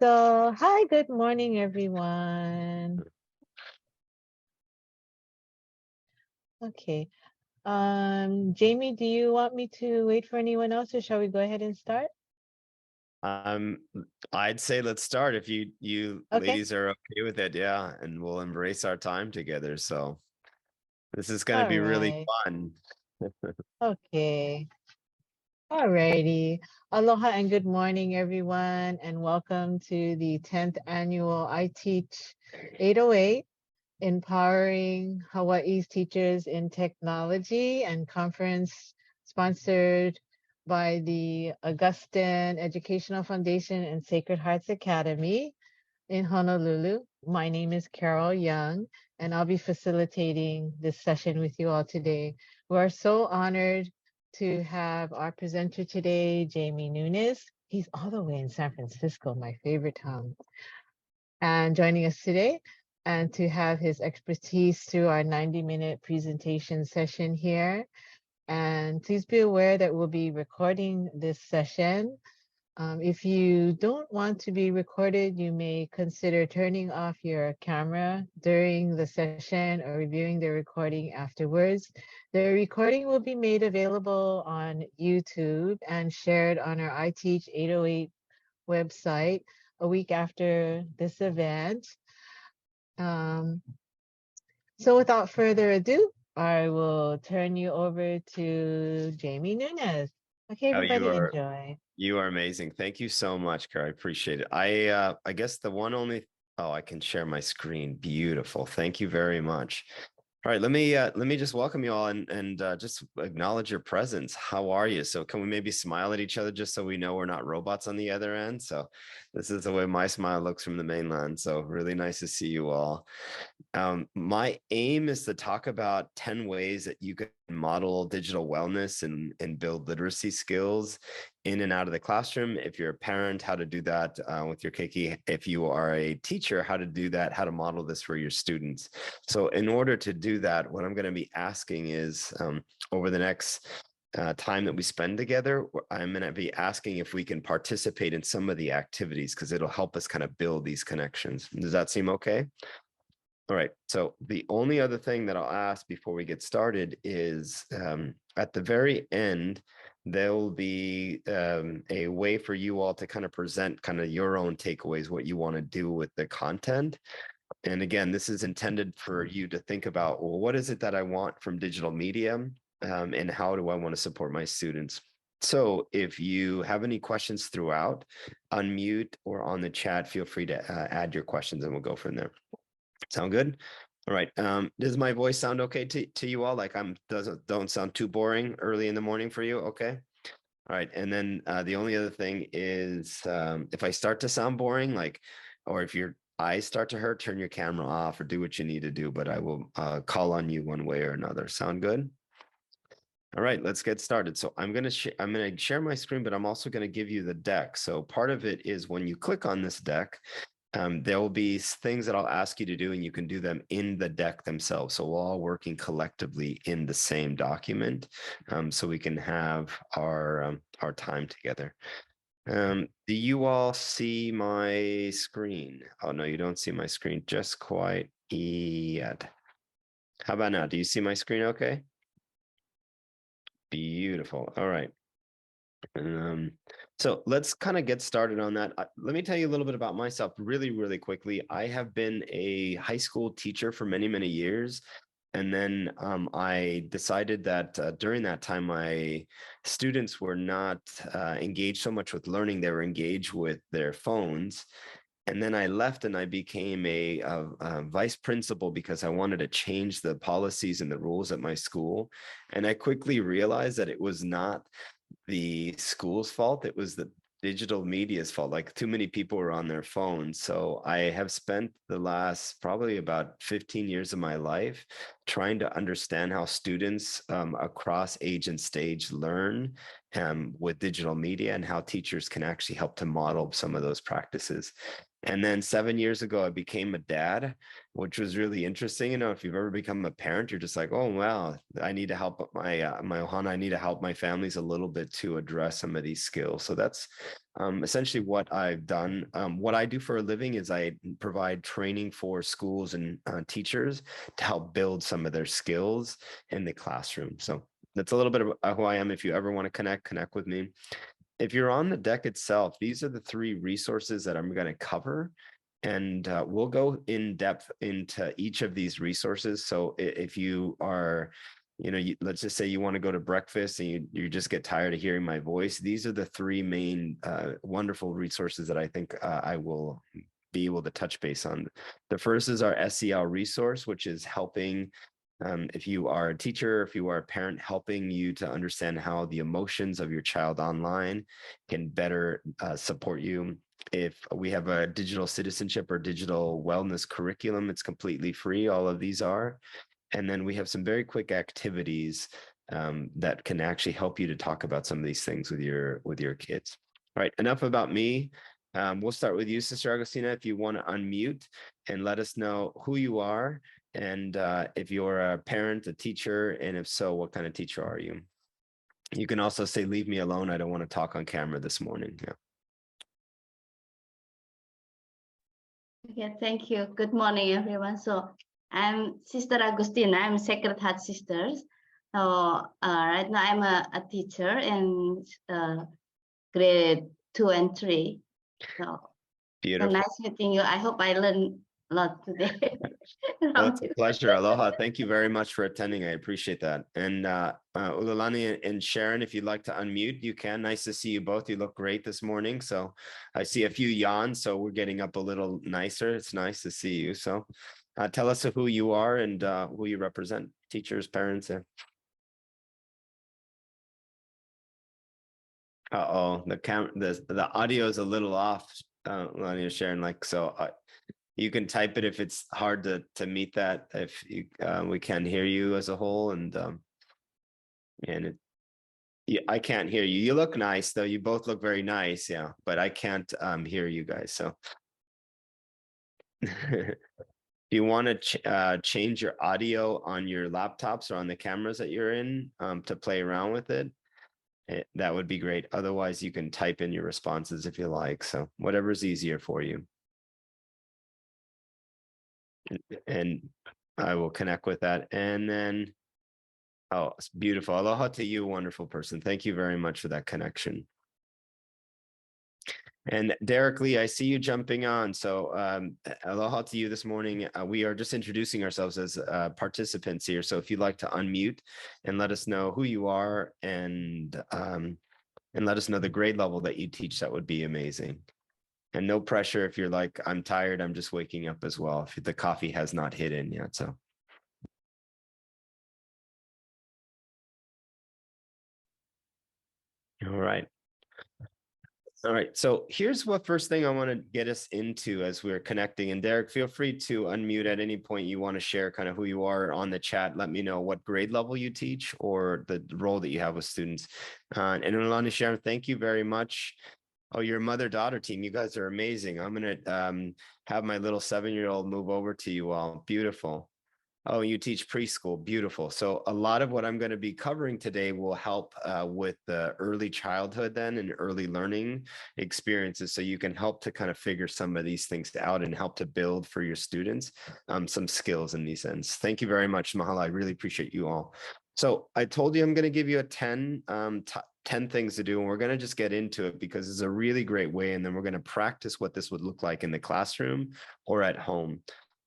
Hi, good morning, everyone. Okay. Jamie, do you want me to wait for anyone else, or shall we go ahead and start? Um, I'd say let's start if you Okay. ladies are okay with it, yeah, and we'll embrace our time together. So this is going to All be really right. fun. Okay. Alrighty. Aloha and good morning, everyone, and welcome to the 10th annual I Teach 808, Empowering Hawaii's Teachers in Technology, and conference sponsored by the Augustine Educational Foundation and Sacred Hearts Academy in Honolulu. My name is Carol Young, and I'll be facilitating this session with you all today. We are so honored to have our presenter today, Jamie Nunez. He's all the way in San Francisco, my favorite town, and joining us today, and to have his expertise through our 90-minute presentation session here. And please be aware that we'll be recording this session. If you don't want to be recorded, you may consider turning off your camera during the session or reviewing the recording afterwards. The recording will be made available on YouTube and shared on our iTeach 808 website a week after this event. Um, so without further ado, I will turn you over to Jamie Nunez. Okay, Oh, you everybody are enjoy. you are amazing. Thank you so much, Carol. I appreciate it. I guess the one only I can share my screen. Beautiful. Thank you very much. All right, let me just welcome you all and just acknowledge your presence. How are you? So can we maybe smile at each other just so we know we're not robots on the other end? So this is the way my smile looks from the mainland. So really nice to see you all. My aim is to talk about 10 ways that you can model digital wellness and build literacy skills in and out of the classroom. If you're a parent, how to do that with your keiki. If you are a teacher, how to do that, how to model this for your students. So in order to do that, what I'm going to be asking is over the next time that we spend together, I'm going to be asking if we can participate in some of the activities because it'll help us kind of build these connections. Does that seem okay? All right. So the only other thing that I'll ask before we get started is at the very end, there will be a way for you all to kind of present kind of your own takeaways, what you want to do with the content. And again, this is intended for you to think about, well, what is it that I want from digital media and how do I want to support my students? So if you have any questions throughout, unmute or on the chat, feel free to add your questions and we'll go from there. Sound good? All right. Does my voice sound okay to you all? Like don't sound too boring early in the morning for you? Okay. All right. And then the only other thing is if I start to sound boring, like, or if your eyes start to hurt, turn your camera off or do what you need to do, but I will call on you one way or another. Sound good? All right, let's get started. So I'm going to share my screen, but I'm also going to give you the deck. So part of it is when you click on this deck, there will be things that I'll ask you to do, and you can do them in the deck themselves. So we're all working collectively in the same document, so we can have our time together. Do you all see my screen? Oh no, you don't see my screen just quite yet. How about now? Do you see my screen? Okay. Beautiful. All right. So let's kind of get started on that. Let me tell you a little bit about myself really, really quickly. I have been a high school teacher for many, many years. And then I decided that during that time, my students were not engaged so much with learning, they were engaged with their phones. And then I left and I became a vice principal because I wanted to change the policies and the rules at my school. And I quickly realized that it was not the school's fault. It was the digital media's fault. Like too many people were on their phones. So I have spent the last probably about 15 years of my life trying to understand how students across age and stage learn with digital media and how teachers can actually help to model some of those practices. And then 7 years ago, I became a dad, which was really interesting. You know, if you've ever become a parent, you're just like, oh, wow, I need to help my ohana. I need to help my families a little bit to address some of these skills. So that's essentially what I've done. What I do for a living is I provide training for schools and teachers to help build some of their skills in the classroom. So that's a little bit of who I am. If you ever want to connect with me. If you're on the deck itself, these are the 3 resources that I'm going to cover. And we'll go in depth into each of these resources. So if you are, let's just say you want to go to breakfast and you just get tired of hearing my voice, these are the 3 main wonderful resources that I think I will be able to touch base on. The first is our SEL resource, which is helping if you are a teacher, if you are a parent, helping you to understand how the emotions of your child online can better support you. If we have a digital citizenship or digital wellness curriculum, it's completely free. All of these are. And then we have some very quick activities that can actually help you to talk about some of these things with your kids. All right, enough about me. We'll start with you, Sister Agustina, if you want to unmute and let us know who you are and if you're a parent, a teacher, and if so, what kind of teacher are you? You can also say, leave me alone. I don't want to talk on camera this morning. Yeah. Okay, thank you. Good morning, everyone. So I'm Sister Agustina. I'm Sacred Heart Sisters. So right now I'm a teacher in grade 2 and 3. So Beautiful. nice meeting you. I hope I learned a lot today. Well, it's a pleasure. Aloha. Thank you very much for attending. I appreciate that. And Ululani and Sharon, if you'd like to unmute, you can. Nice to see you both. You look great this morning. So I see a few yawns, so we're getting up a little nicer. It's nice to see you. So tell us who you are and who you represent, teachers, parents. Uh-oh, the audio is a little off, Ululani and Sharon. Like, so you can type it if it's hard to meet that. If you, we can hear you as a whole, and I can't hear you. You look nice though. You both look very nice, yeah. But I can't hear you guys. So, do you want to change your audio on your laptops or on the cameras that you're in to play around with it? That would be great. Otherwise, you can type in your responses if you like. So, whatever's easier for you. And I will connect with that. And then, oh, it's beautiful. Aloha to you, wonderful person. Thank you very much for that connection. And Derek Lee, I see you jumping on. So aloha to you this morning. We are just introducing ourselves as participants here. So if you'd like to unmute and let us know who you are and let us know the grade level that you teach, that would be amazing. And no pressure if you're like, I'm tired, I'm just waking up as well, if the coffee has not hit in yet. So. All right. All right. So here's what first thing I want to get us into as we're connecting. And Derek, feel free to unmute at any point you want to share kind of who you are on the chat. Let me know what grade level you teach or the role that you have with students. And Ulani Sharon, thank you very much. Oh, your mother-daughter team. You guys are amazing. I'm going to have my little 7-year-old move over to you all. Beautiful. Oh, you teach preschool. Beautiful. So a lot of what I'm going to be covering today will help with the early childhood then and early learning experiences. So you can help to kind of figure some of these things out and help to build for your students some skills in these ends. Thank you very much, Mahalo. I really appreciate you all. So I told you I'm going to give you a 10 things to do, and we're going to just get into it because it's a really great way. And then we're going to practice what this would look like in the classroom or at home.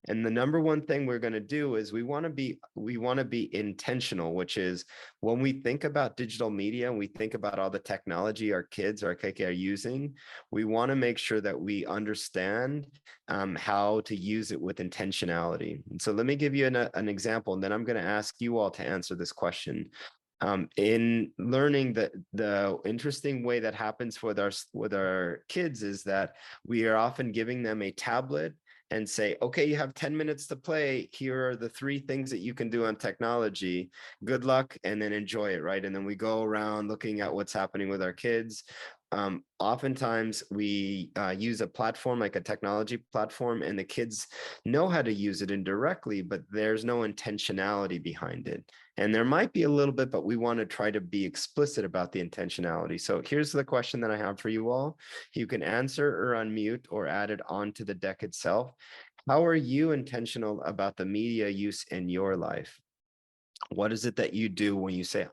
And the number one thing we're going to do is we want to be intentional, which is when we think about digital media and we think about all the technology our kids, our KK are using, we want to make sure that we understand how to use it with intentionality. And so let me give you an example, and then I'm going to ask you all to answer this question. In learning, the interesting way that happens with our kids is that we are often giving them a tablet and say, okay, you have 10 minutes to play. Here are the 3 things that you can do on technology. Good luck, and then enjoy it, right? And then we go around looking at what's happening with our kids. Oftentimes we use a platform like a technology platform, and the kids know how to use it indirectly, but there's no intentionality behind it. And there might be a little bit, but we want to try to be explicit about the intentionality. So here's the question that I have for you all. You can answer or unmute or add it onto the deck itself. How are you intentional about the media use in your life? What is it that you do when you say,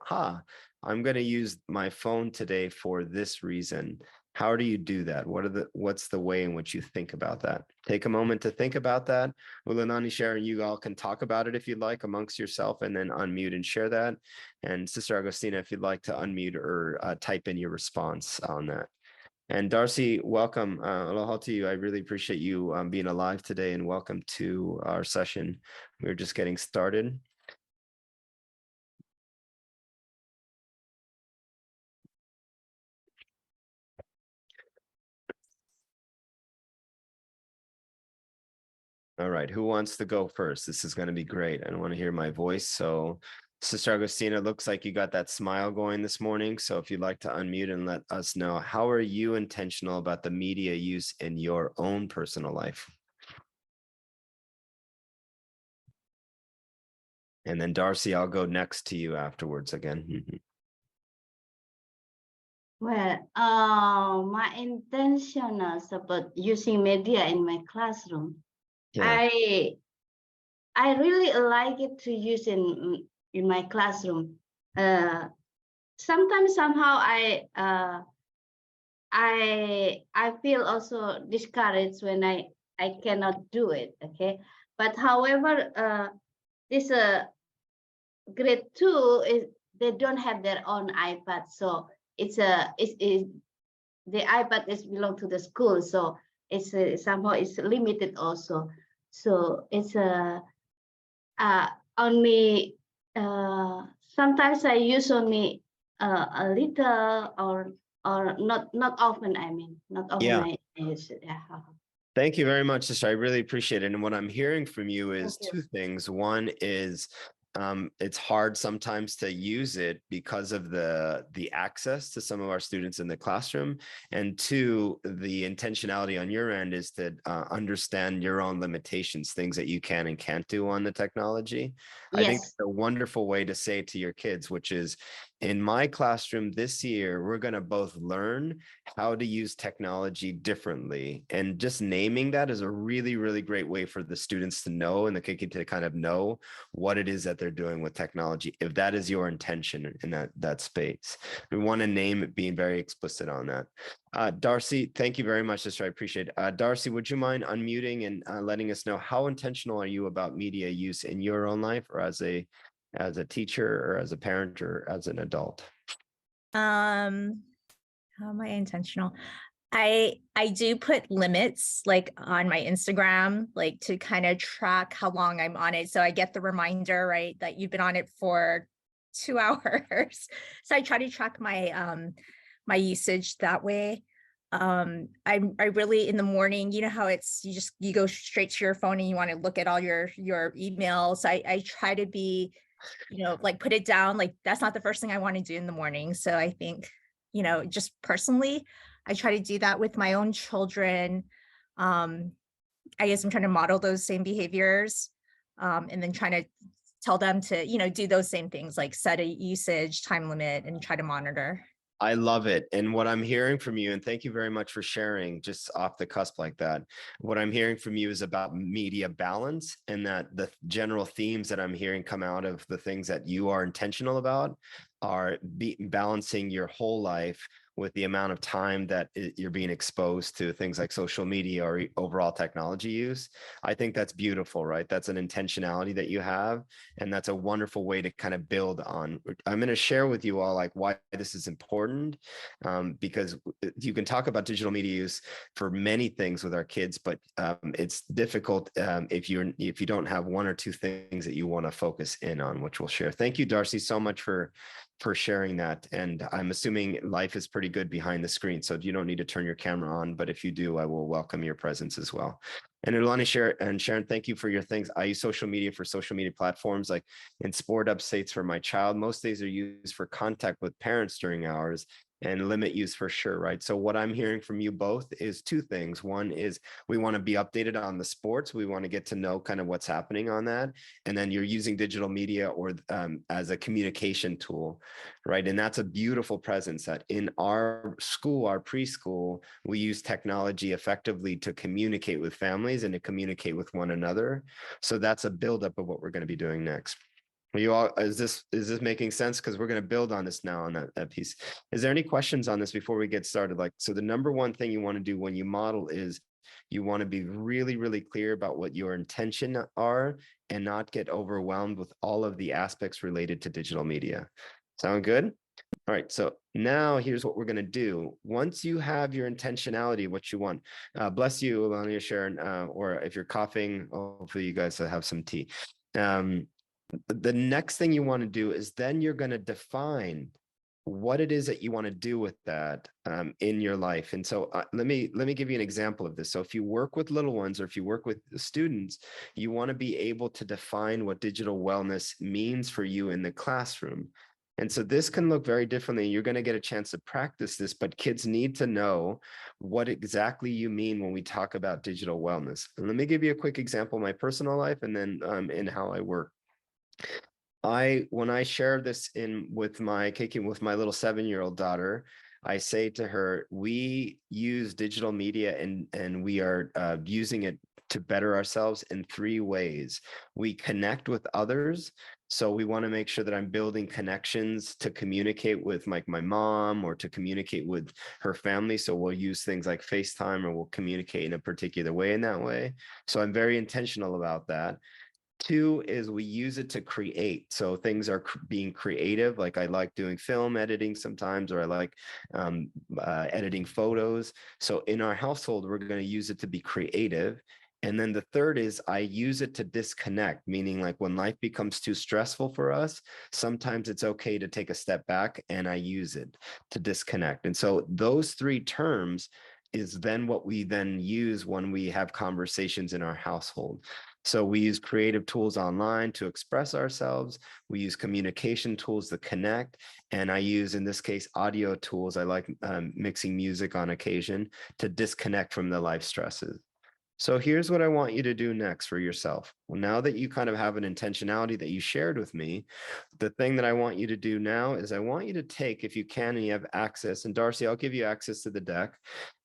I'm going to use my phone today for this reason? How do you do that? What's the way in which you think about that? Take a moment to think about that. Ulanani, Sharon, you all can talk about it if you'd like amongst yourself, and then unmute and share that. And Sister Agostina, if you'd like to unmute or type in your response on that. And Darcy, welcome. Aloha to you. I really appreciate you being alive today, and welcome to our session. We're just getting started. All right, who wants to go first? This is going to be great. I don't want to hear my voice. So, Sister Agostina, looks like you got that smile going this morning. So if you'd like to unmute and let us know, how are you intentional about the media use in your own personal life? And then Darcy, I'll go next to you afterwards again. Well, my intentions about using media in my classroom, Yeah. I really like it to use in my classroom. Sometimes somehow I feel also discouraged when I cannot do it. Okay, but however, this grade 2 is they don't have their own iPad, so it's the iPad is belong to the school, so it's somehow it's limited also. So it's only sometimes I use only a little or not often. I mean, not often. Yeah. I use it. Yeah. Thank you very much, sister. I really appreciate it. And what I'm hearing from you is Thank you. 2 things. One is it's hard sometimes to use it because of the access to some of our students in the classroom. And 2, the intentionality on your end is to understand your own limitations, things that you can and can't do on the technology. I think Yes. it's a wonderful way to say to your kids, which is, in my classroom this year, we're going to both learn how to use technology differently. And just naming that is a really, really great way for the students to know, and the kid to kind of know what it is that they're doing with technology, if that is your intention in that space. We want to name it, being very explicit on that. Darcy, thank you very much, sister. I appreciate it. Darcy, would you mind unmuting and letting us know, how intentional are you about media use in your own life, or as a teacher, or as a parent, or as an adult? How am I intentional? I do put limits like on my Instagram, like to kind of track how long I'm on it. So I get the reminder, right, that you've been on it for 2 hours. So I try to track my my usage that way. I really, in the morning, you know how it's you go straight to your phone and you want to look at all your emails. I try to be, like, put it down, like that's not the first thing I want to do in the morning. So I think, just personally, I try to do that with my own children. I guess I'm trying to model those same behaviors, and then trying to tell them to, do those same things, like set a usage time limit and try to monitor. I love it. And what I'm hearing from you, and thank you very much for sharing just off the cusp like that. What I'm hearing from you is about media balance, and that the general themes that I'm hearing come out of the things that you are intentional about are balancing your whole life with the amount of time that you're being exposed to things like social media or overall technology use. I think that's beautiful, right? That's an intentionality that you have, and that's a wonderful way to kind of build on. I'm going to share with you all like why this is important, because you can talk about digital media use for many things with our kids, but it's difficult if you don't have 1 or 2 things that you want to focus in on, which we'll share. Thank you, Darcy, so much for sharing that. And I'm assuming life is pretty good behind the screen, so you don't need to turn your camera on, but if you do, I will welcome your presence as well. And Ilani and Sharon, thank you for your things. I use social media for social media platforms like in sport updates for my child. Most days are used for contact with parents during hours and limit use for sure, right? So what I'm hearing from you both is two things. One is we want to be updated on the sports. We want to get to know kind of what's happening on that. And then you're using digital media or as a communication tool, right? And that's a beautiful presence that in our school, our preschool, we use technology effectively to communicate with families and to communicate with one another. So that's a buildup of what we're going to be doing next. Are you all, is this making sense? Because we're going to build on this now on that piece. Is there any questions on this before we get started? Like, so the number one thing you want to do when you model is you want to be really, really clear about what your intention are and not get overwhelmed with all of the aspects related to digital media. Sound good? All right, so now here's what we're going to do. Once you have your intentionality, what you want, bless you, Alania, Sharon, or if you're coughing, hopefully you guys have some tea. The next thing you want to do is then you're going to define what it is that you want to do with that in your life. And so let me give you an example of this. So if you work with little ones or if you work with students, you want to be able to define what digital wellness means for you in the classroom. And so this can look very differently. You're going to get a chance to practice this, but kids need to know what exactly you mean when we talk about digital wellness. And let me give you a quick example of my personal life and then in how I work. When I share this with my little 7-year-old daughter, I say to her, we use digital media and we are using it to better ourselves in 3 ways. We connect with others. So we want to make sure that I'm building connections to communicate with my mom or to communicate with her family. So we'll use things like FaceTime or we'll communicate in a particular way in that way. So I'm very intentional about that. 2 is we use it to create. So things are being creative. Like I like doing film editing sometimes, or I like editing photos. So in our household, we're going to use it to be creative. And then the 3rd is I use it to disconnect, meaning like when life becomes too stressful for us, sometimes it's okay to take a step back and I use it to disconnect. And so those 3 terms is then what we then use when we have conversations in our household. So we use creative tools online to express ourselves. We use communication tools to connect. And I use, in this case, audio tools. I like mixing music on occasion to disconnect from the life stresses. So here's what I want you to do next for yourself. Well, now that you kind of have an intentionality that you shared with me, the thing that I want you to do now is I want you to take, if you can, and you have access, and Darcy, I'll give you access to the deck.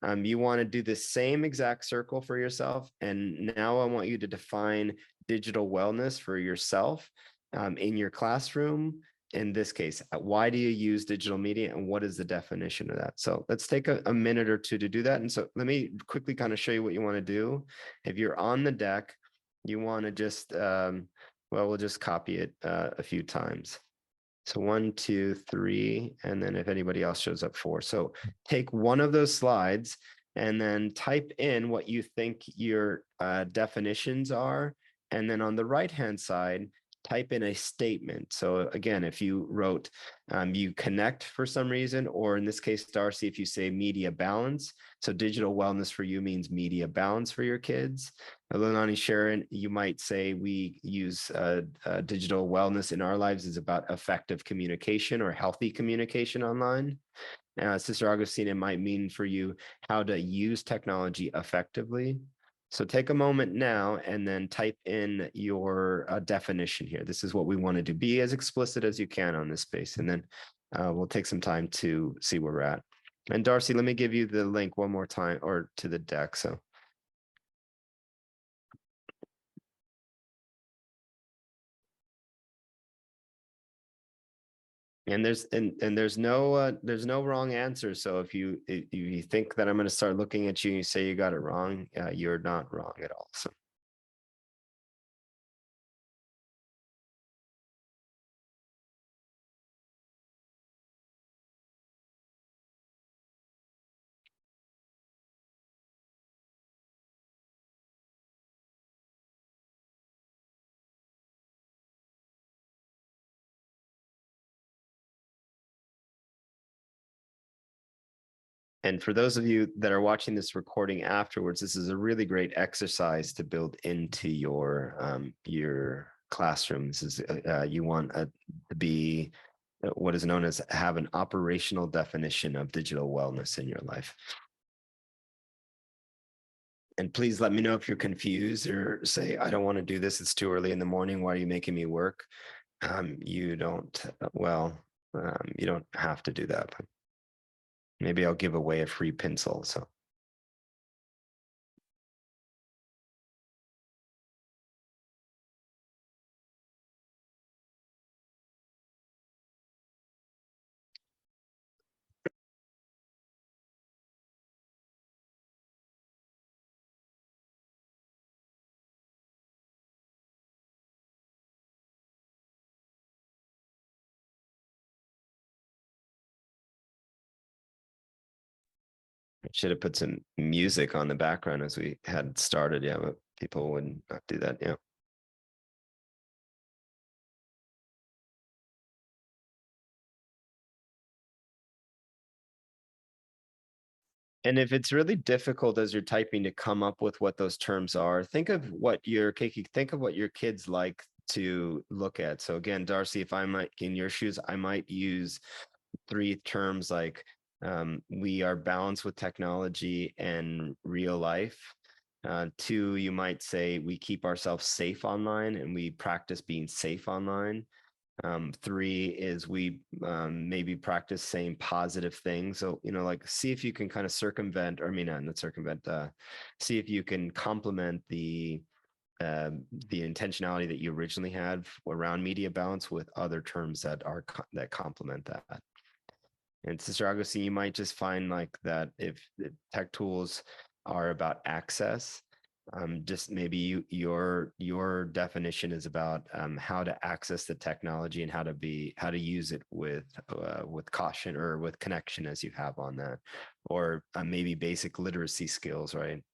You want to do the same exact circle for yourself. And now I want you to define digital wellness for yourself in your classroom. In this case, why do you use digital media and what is the definition of that? So let's take a minute or two to do that. And so let me quickly kind of show you what you want to do. If you're on the deck, you want to just, well, we'll just copy it a few times. So 1, 2, 3, and then if anybody else shows up, 4. So take one of those slides and then type in what you think your definitions are. And then on the right-hand side, type in a statement. So again, if you wrote, you connect for some reason, or in this case, Darcy, if you say media balance, so digital wellness for you means media balance for your kids. Lunani, Sharon, you might say we use digital wellness in our lives is about effective communication or healthy communication online. Sister Augustina, might mean for you how to use technology effectively. So take a moment now and then type in your definition here. This is what we want to do. Be as explicit as you can on this space, and then we'll take some time to see where we're at. And Darcy, let me give you the link one more time, or to the deck. So. And there's no wrong answer. So if you think that I'm going to start looking at you and you say you got it wrong, you're not wrong at all. So. And for those of you that are watching this recording afterwards, this is a really great exercise to build into your classroom. This is you want to be what is known as have an operational definition of digital wellness in your life. And please let me know if you're confused or say, I don't want to do this. It's too early in the morning. Why are you making me work? You don't, you don't have to do that. But maybe I'll give away a free pencil. So. I should have put some music on the background as we had started. Yeah, but people would not do that. Yeah. And if it's really difficult as you're typing to come up with what those terms are, think of what your kids like to look at. So again, Darcy, if I might in your shoes, I might use 3 terms like we are balanced with technology and real life. 2, you might say we keep ourselves safe online and we practice being safe online. 3 is we maybe practice saying positive things. So, like see if you can kind of circumvent, or I mean, not circumvent, see if you can complement the intentionality that you originally had around media balance with other terms that complement that. And Sister Augustine, you might just find like that if tech tools are about access, just maybe your definition is about how to access the technology and how to use it with caution or with connection as you have on that, or maybe basic literacy skills, right?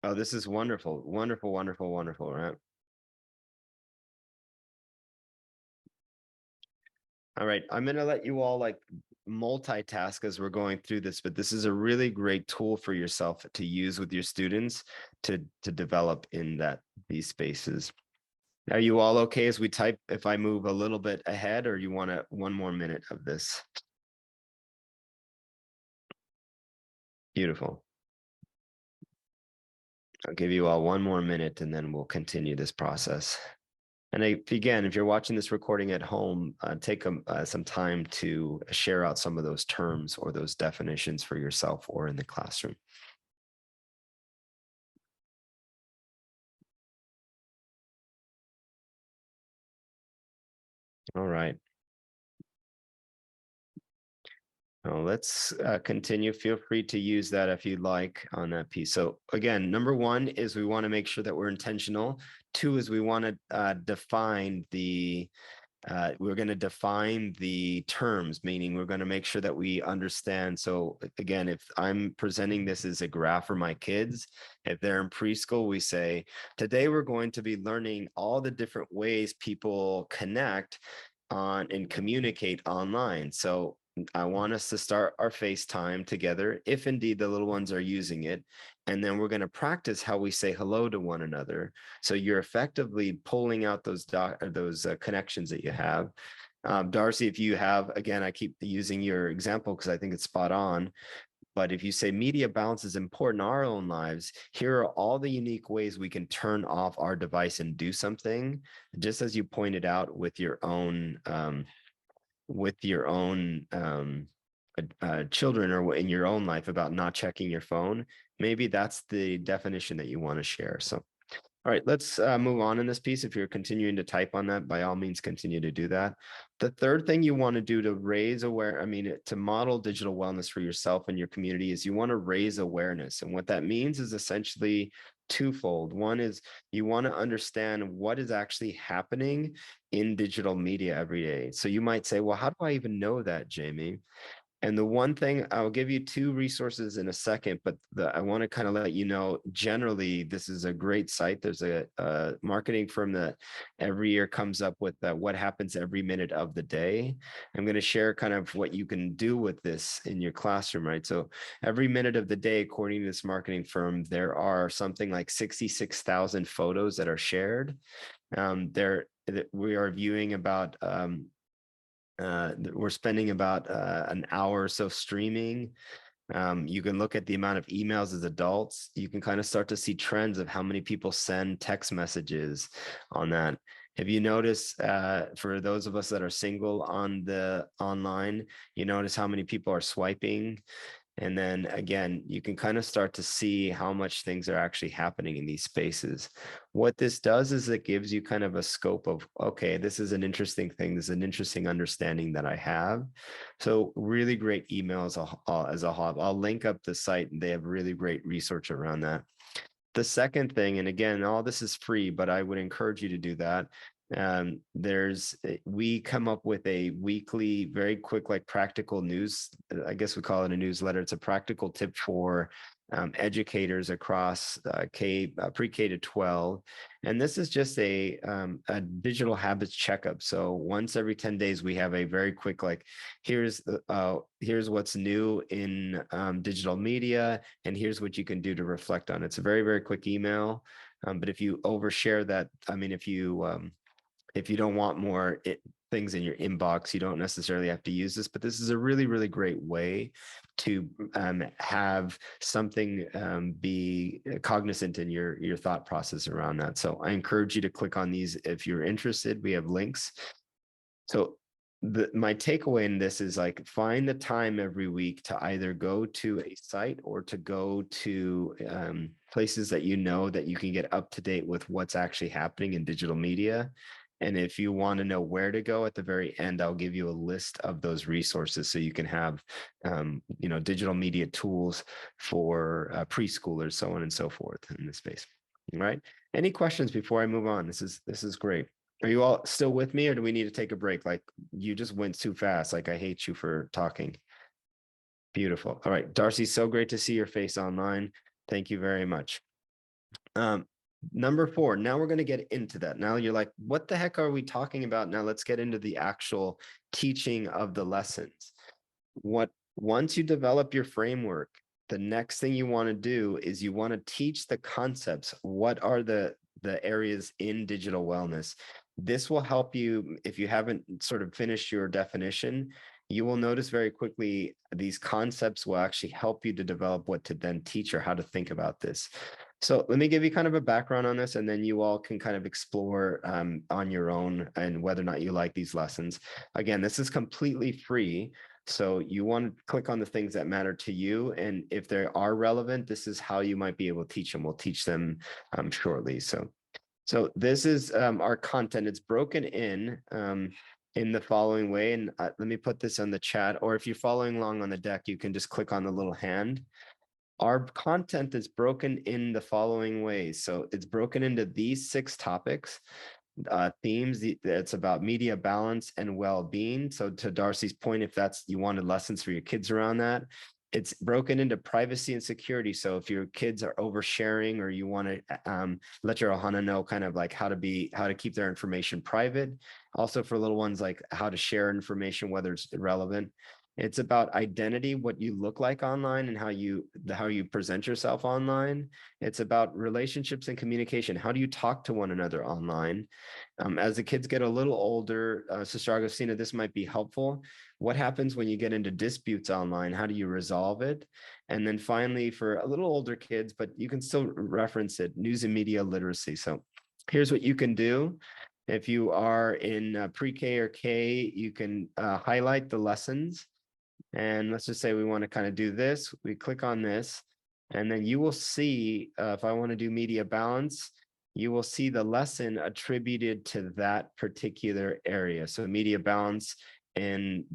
Oh, this is wonderful, wonderful, wonderful, wonderful, right? All right, I'm going to let you all like multitask as we're going through this, but this is a really great tool for yourself to use with your students to develop in these spaces. Are you all okay as we type if I move a little bit ahead, or you want one more minute of this? Beautiful. I'll give you all one more minute and then we'll continue this process. And again, if you're watching this recording at home, take some time to share out some of those terms or those definitions for yourself or in the classroom. All right. Now let's continue. Feel free to use that if you'd like on that piece. So again, number 1 is we want to make sure that we're intentional. 2 is we want to define we're going to define the terms, meaning we're going to make sure that we understand. So again, if I'm presenting this as a graph for my kids, if they're in preschool, we say, today we're going to be learning all the different ways people connect on and communicate online. So I want us to start our FaceTime together, if indeed the little ones are using it. And then we're going to practice how we say hello to one another. So you're effectively pulling out those connections that you have. Darcy, if you have, again, I keep using your example because I think it's spot on. But if you say media balance is important in our own lives, here are all the unique ways we can turn off our device and do something, just as you pointed out with your own children or in your own life about not checking your phone. Maybe that's the definition that you want to share. So, all right, let's move on in this piece. If you're continuing to type on that, by all means, continue to do that. The third thing you want to do to to model digital wellness for yourself and your community is you want to raise awareness. And what that means is essentially twofold. One is you want to understand what is actually happening in digital media every day. So you might say, well, how do I even know that, Jamie? And the one thing, I'll give you two resources in a second, but I want to kind of let you know, generally, this is a great site. There's a marketing firm that every year comes up with what happens every minute of the day. I'm going to share kind of what you can do with this in your classroom, right? So every minute of the day, according to this marketing firm, there are something like 66,000 photos that are shared. We are viewing about we're spending about an hour or so streaming. You can look at the amount of emails as adults. You can kind of start to see trends of how many people send text messages on that. Have you noticed, for those of us that are single on the online, you notice how many people are swiping? And then again, you can kind of start to see how much things are actually happening in these spaces. What this does is it gives you kind of a scope of, okay, this is an interesting thing. This is an interesting understanding that I have. So really great emails as a hub. I'll link up the site and they have really great research around that. The second thing, and again, all this is free, but I would encourage you to do that. We come up with a weekly, very quick, like practical news. I guess we call it a newsletter. It's a practical tip for educators across pre-K to 12. And this is just a digital habits checkup. So once every 10 days, we have a very quick, like, here's what's new in digital media, and here's what you can do to reflect on it. It's a very, very quick email. But if you overshare that, I mean, if you don't want more things in your inbox, you don't necessarily have to use this, but this is a really, really great way to have something be cognizant in your thought process around that. So I encourage you to click on these if you're interested. We have links. So my takeaway in this is, like, find the time every week to either go to a site or to go to places that you know that you can get up to date with what's actually happening in digital media. And if you want to know where to go at the very end, I'll give you a list of those resources so you can have, digital media tools for preschoolers, so on and so forth in this space. All right. Any questions before I move on? This is great. Are you all still with me, or do we need to take a break? Like, you just went too fast. Like, I hate you for talking. Beautiful. All right, Darcy, so great to see your face online. Thank you very much. Number 4, now we're going to get into that. Now you're like, what the heck are we talking about? Now let's get into the actual teaching of the lessons. Once you develop your framework, the next thing you want to do is you want to teach the concepts. What are the areas in digital wellness? This will help you if you haven't sort of finished your definition. You will notice very quickly these concepts will actually help you to develop what to then teach or how to think about this. So let me give you kind of a background on this, and then you all can kind of explore on your own and whether or not you like these lessons. Again, this is completely free. So you want to click on the things that matter to you. And if they are relevant, this is how you might be able to teach them. We'll teach them shortly. So this is our content. It's broken in the following way. And let me put this on the chat, or if you're following along on the deck, you can just click on the little hand. Our content is broken in the following ways. So it's broken into these 6 topics, themes. It's about media balance and well-being. So to Darcy's point, if you wanted lessons for your kids around that, it's broken into privacy and security. So if your kids are oversharing, or you want to let your ohana know kind of like how to keep their information private. Also for little ones, like how to share information, whether it's relevant. It's about identity, what you look like online and how you present yourself online. It's about relationships and communication. How do you talk to one another online? As the kids get a little older, Sister Agustina, this might be helpful. What happens when you get into disputes online? How do you resolve it? And then finally, for a little older kids, but you can still reference it, news and media literacy. So here's what you can do. If you are in pre-K or K, you can highlight the lessons. And let's just say we want to kind of do this. We click on this, and then you will see, if I want to do media balance, you will see the lesson attributed to that particular area. So media balance, and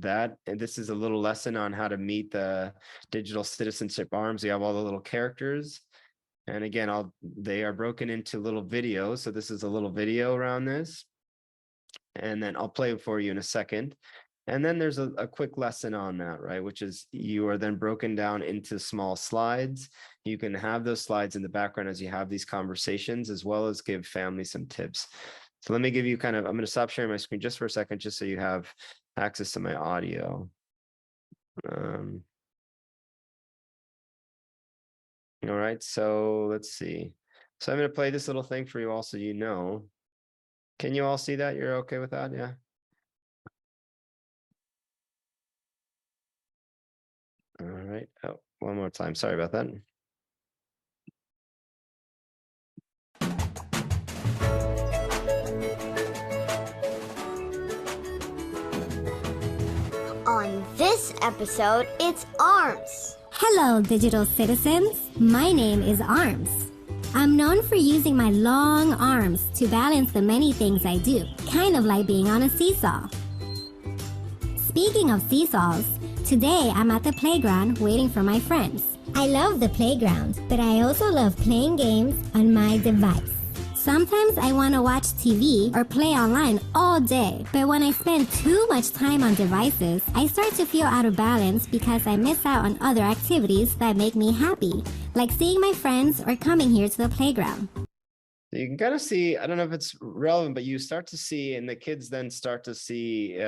this is a little lesson on how to meet the digital citizenship arms. We have all the little characters. And again, they are broken into little videos. So this is a little video around this. And then I'll play it for you in a second. And then there's a quick lesson on that, right? Which is you are then broken down into small slides. You can have those slides in the background as you have these conversations, as well as give family some tips. So let me give you I'm going to stop sharing my screen just for a second, just so you have access to my audio. All right, so let's see. So I'm going to play this little thing for you all so you know. Can you all see that? You're okay with that? Yeah. All right. Oh, one more time. Sorry about that. On this episode, it's ARMS. Hello, digital citizens. My name is Arms. I'm known for using my long arms to balance the many things I do, kind of like being on a seesaw. Speaking of seesaws, today I'm at the playground waiting for my friends. I love the playground, but I also love playing games on my device. Sometimes I want to watch TV or play online all day, but when I spend too much time on devices, I start to feel out of balance because I miss out on other activities that make me happy, like seeing my friends or coming here to the playground. You can kind of see, I don't know if it's relevant, but you start to see, and the kids then start to see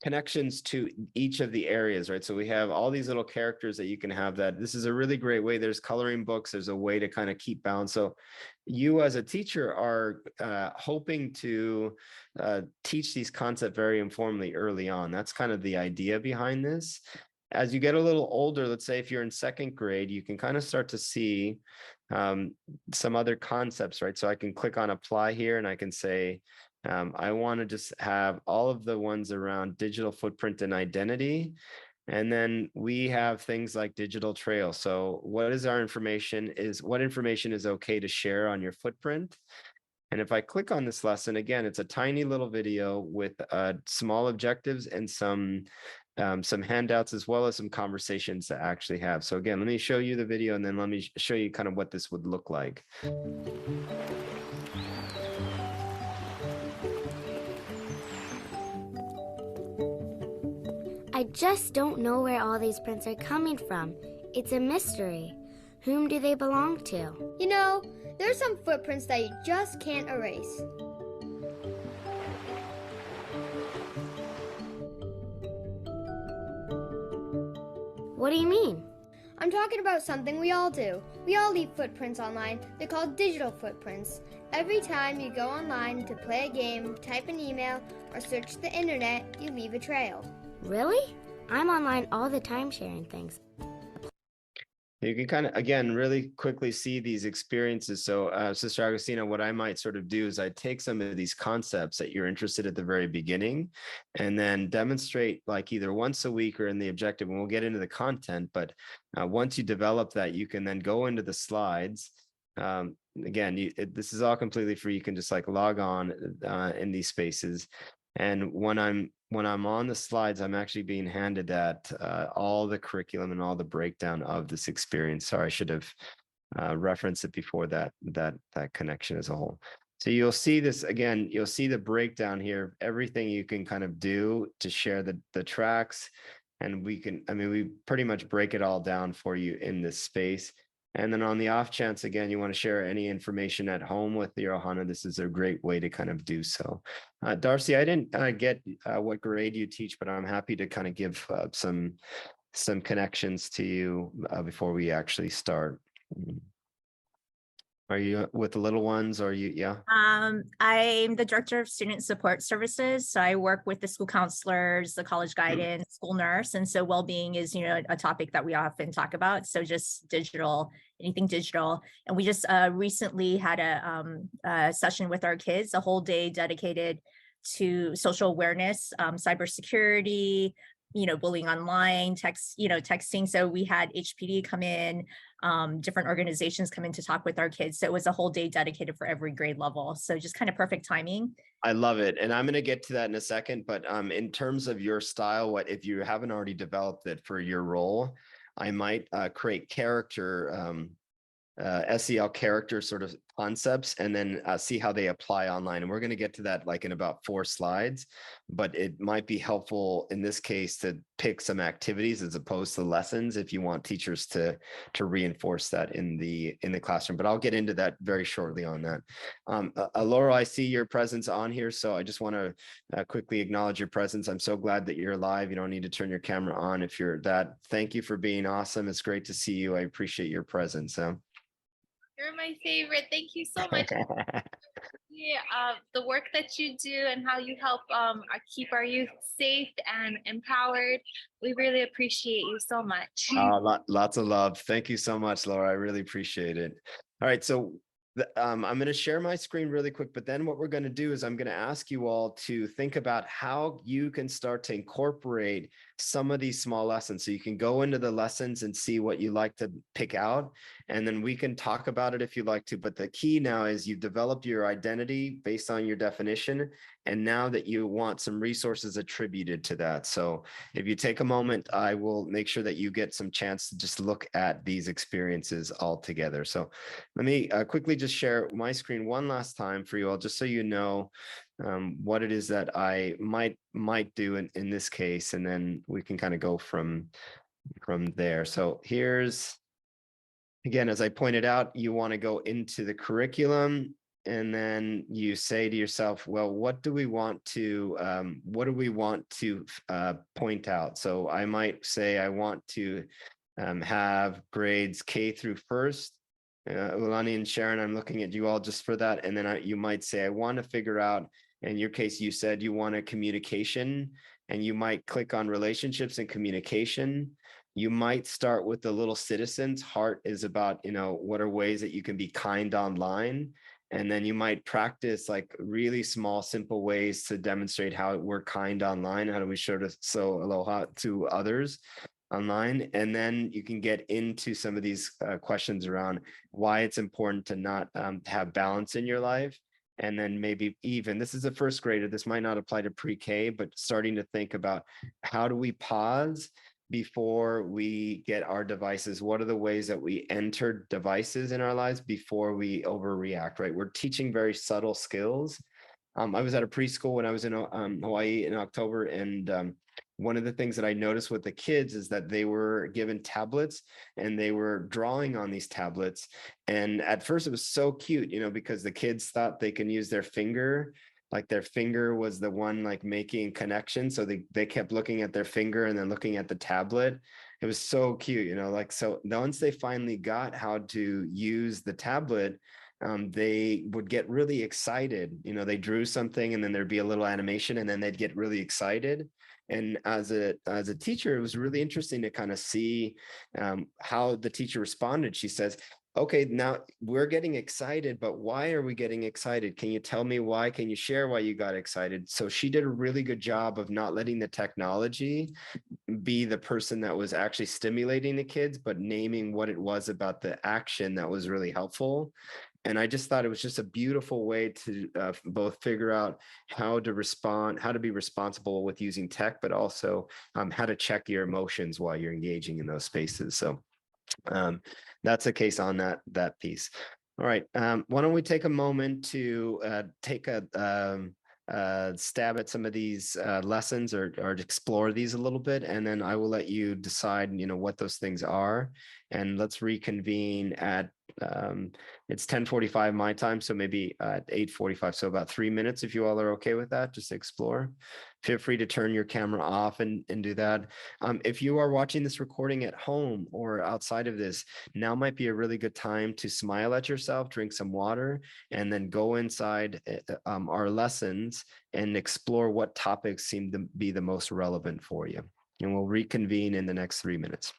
connections to each of the areas, right? So we have all these little characters that you can have that. This is a really great way. There's coloring books. There's a way to kind of keep balance. So you as a teacher are hoping to teach these concepts very informally early on. That's kind of the idea behind this. As you get a little older, let's say if you're in second grade, you can kind of start to see some other concepts, right? So I can click on apply here and I can say, I want to just have all of the ones around digital footprint and identity. And then we have things like digital trail. So what is our information what information is okay to share on your footprint? And if I click on this lesson, again, it's a tiny little video with small objectives and some handouts, as well as some conversations to actually have. So again, let me show you the video and then let me show you kind of what this would look like. I just don't know where all these prints are coming from. It's a mystery. Whom do they belong to? You know, there's some footprints that you just can't erase. What do you mean? I'm talking about something we all do. We all leave footprints online. They're called digital footprints. Every time you go online to play a game, type an email, or search the internet, you leave a trail. Really? I'm online all the time sharing things. You can kind of, again, really quickly see these experiences. So Sister Agustina, what I might sort of do is I take some of these concepts that you're interested at the very beginning and then demonstrate like either once a week or in the objective, and we'll get into the content. But once you develop that, you can then go into the slides. Again, this is all completely free. You can just like log on in these spaces. And when I'm on the slides, I'm actually being handed that all the curriculum and all the breakdown of this experience. Sorry, I should have referenced it before that connection as a whole. So you'll see this again, you'll see the breakdown here, everything you can kind of do to share the tracks. And we pretty much break it all down for you in this space. And then on the off chance, again, you want to share any information at home with your Ohana, this is a great way to kind of do so. Darcy, I didn't get what grade you teach, but I'm happy to kind of give some connections to you before we actually start. Are you with the little ones or you? Yeah. I'm the director of student support services. So I work with the school counselors, the college guidance, school nurse. And so well-being is, a topic that we often talk about. So just digital, anything digital. And we just recently had a session with our kids, a whole day dedicated to social awareness, cybersecurity, bullying online, texting. So we had HPD come in, different organizations come in to talk with our kids. So it was a whole day dedicated for every grade level. So just kind of perfect timing. I love it. And I'm going to get to that in a second, but in terms of your style, if you haven't already developed it for your role, I might create character SEL character sort of concepts, and then see how they apply online. And we're going to get to that like in about 4 slides, but it might be helpful in this case to pick some activities as opposed to lessons if you want teachers to reinforce that in the classroom. But I'll get into that very shortly on that. Laura, I see your presence on here, so I just want to quickly acknowledge your presence. I'm so glad that you're live. You don't need to turn your camera on if you're that. Thank you for being awesome. It's great to see you. I appreciate your presence. You're my favorite. Thank you so much. The work that you do and how you help keep our youth safe and empowered. We really appreciate you so much. Lots of love. Thank you so much, Laura. I really appreciate it. All right, so I'm going to share my screen really quick, but then what we're going to do is I'm going to ask you all to think about how you can start to incorporate some of these small lessons. So you can go into the lessons and see what you like to pick out, and then we can talk about it if you'd like to. But the key now is you've developed your identity based on your definition, and now that you want some resources attributed to that. So if you take a moment, I will make sure that you get some chance to just look at these experiences all together. So let me quickly just share my screen one last time for you all, just so you know what it is that I might do in this case, and then we can kind of go from there. So here's, again, as I pointed out, you want to go into the curriculum, and then you say to yourself, well, what do we want to point out? So I might say I want to have grades K through first. Ulani and Sharon, I'm looking at you all just for that. And then you might say, I want to figure out, in your case, you said you want a communication, and you might click on relationships and communication. You might start with the little citizens. Heart is about, what are ways that you can be kind online. And then you might practice like really small, simple ways to demonstrate how we're kind online. How do we show aloha to others online? And then you can get into some of these questions around why it's important to not have balance in your life. And then maybe even, this is a first grader, this might not apply to pre-K, but starting to think about how do we pause before we get our devices? What are the ways that we enter devices in our lives before we overreact, right? We're teaching very subtle skills. I was at a preschool when I was in Hawaii in October, and one of the things that I noticed with the kids is that they were given tablets and they were drawing on these tablets. And at first it was so cute, because the kids thought they can use their finger, like their finger was the one like making connection. So they kept looking at their finger and then looking at the tablet. It was so cute, so once they finally got how to use the tablet, they would get really excited. They drew something and then there'd be a little animation and then they'd get really excited. And as a teacher, it was really interesting to kind of see how the teacher responded. She says, okay, now we're getting excited, but why are we getting excited? Can you tell me why? Can you share why you got excited? So she did a really good job of not letting the technology be the person that was actually stimulating the kids, but naming what it was about the action that was really helpful. And I just thought it was just a beautiful way to both figure out how to respond, how to be responsible with using tech, but also how to check your emotions while you're engaging in those spaces. So that's a case on that piece. All right, why don't we take a moment to take a stab at some of these lessons or explore these a little bit, and then I will let you decide, what those things are. And let's reconvene at it's 10:45 my time, so maybe at 8:45, so about 3 minutes, if you all are okay with that, just to explore. Feel free to turn your camera off and do that. If you are watching this recording at home or outside of this, now might be a really good time to smile at yourself, drink some water, and then go inside our lessons and explore what topics seem to be the most relevant for you. And we'll reconvene in the next 3 minutes.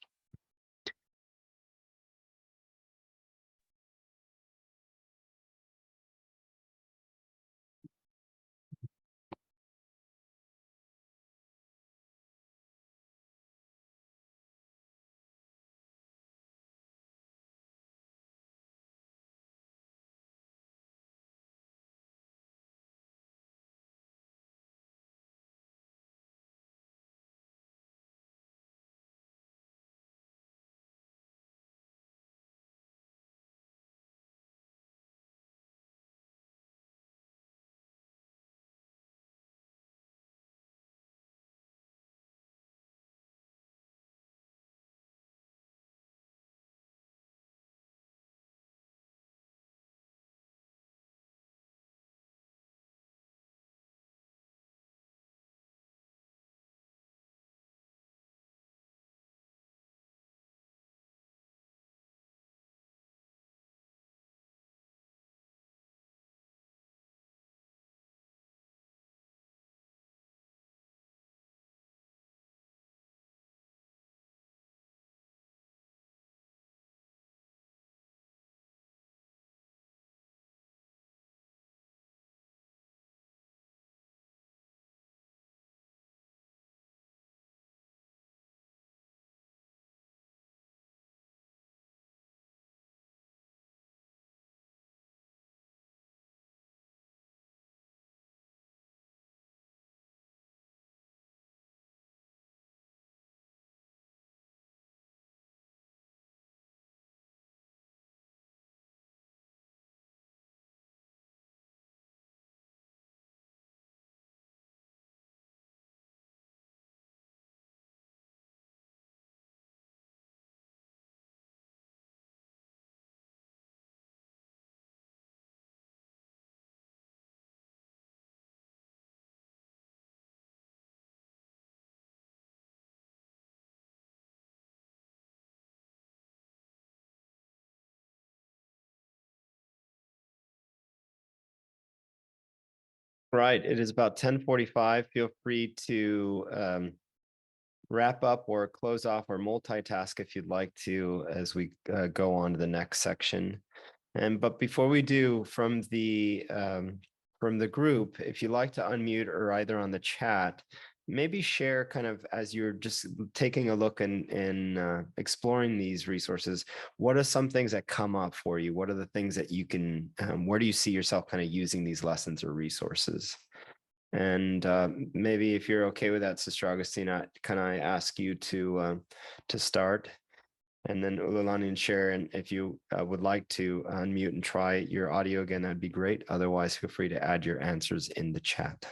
Right. It is about 10:45. Feel free to wrap up or close off or multitask if you'd like to as we go on to the next section. But before we do, from the group, if you'd like to unmute or either on the chat, maybe share kind of as you're just taking a look and exploring these resources, what are some things that come up for you? What are the things that you can, where do you see yourself kind of using these lessons or resources? And maybe if you're okay with that, Sister Augustina, can I ask you to start? And then Ululani and Sharon, if you would like to unmute and try your audio again, that'd be great. Otherwise, feel free to add your answers in the chat.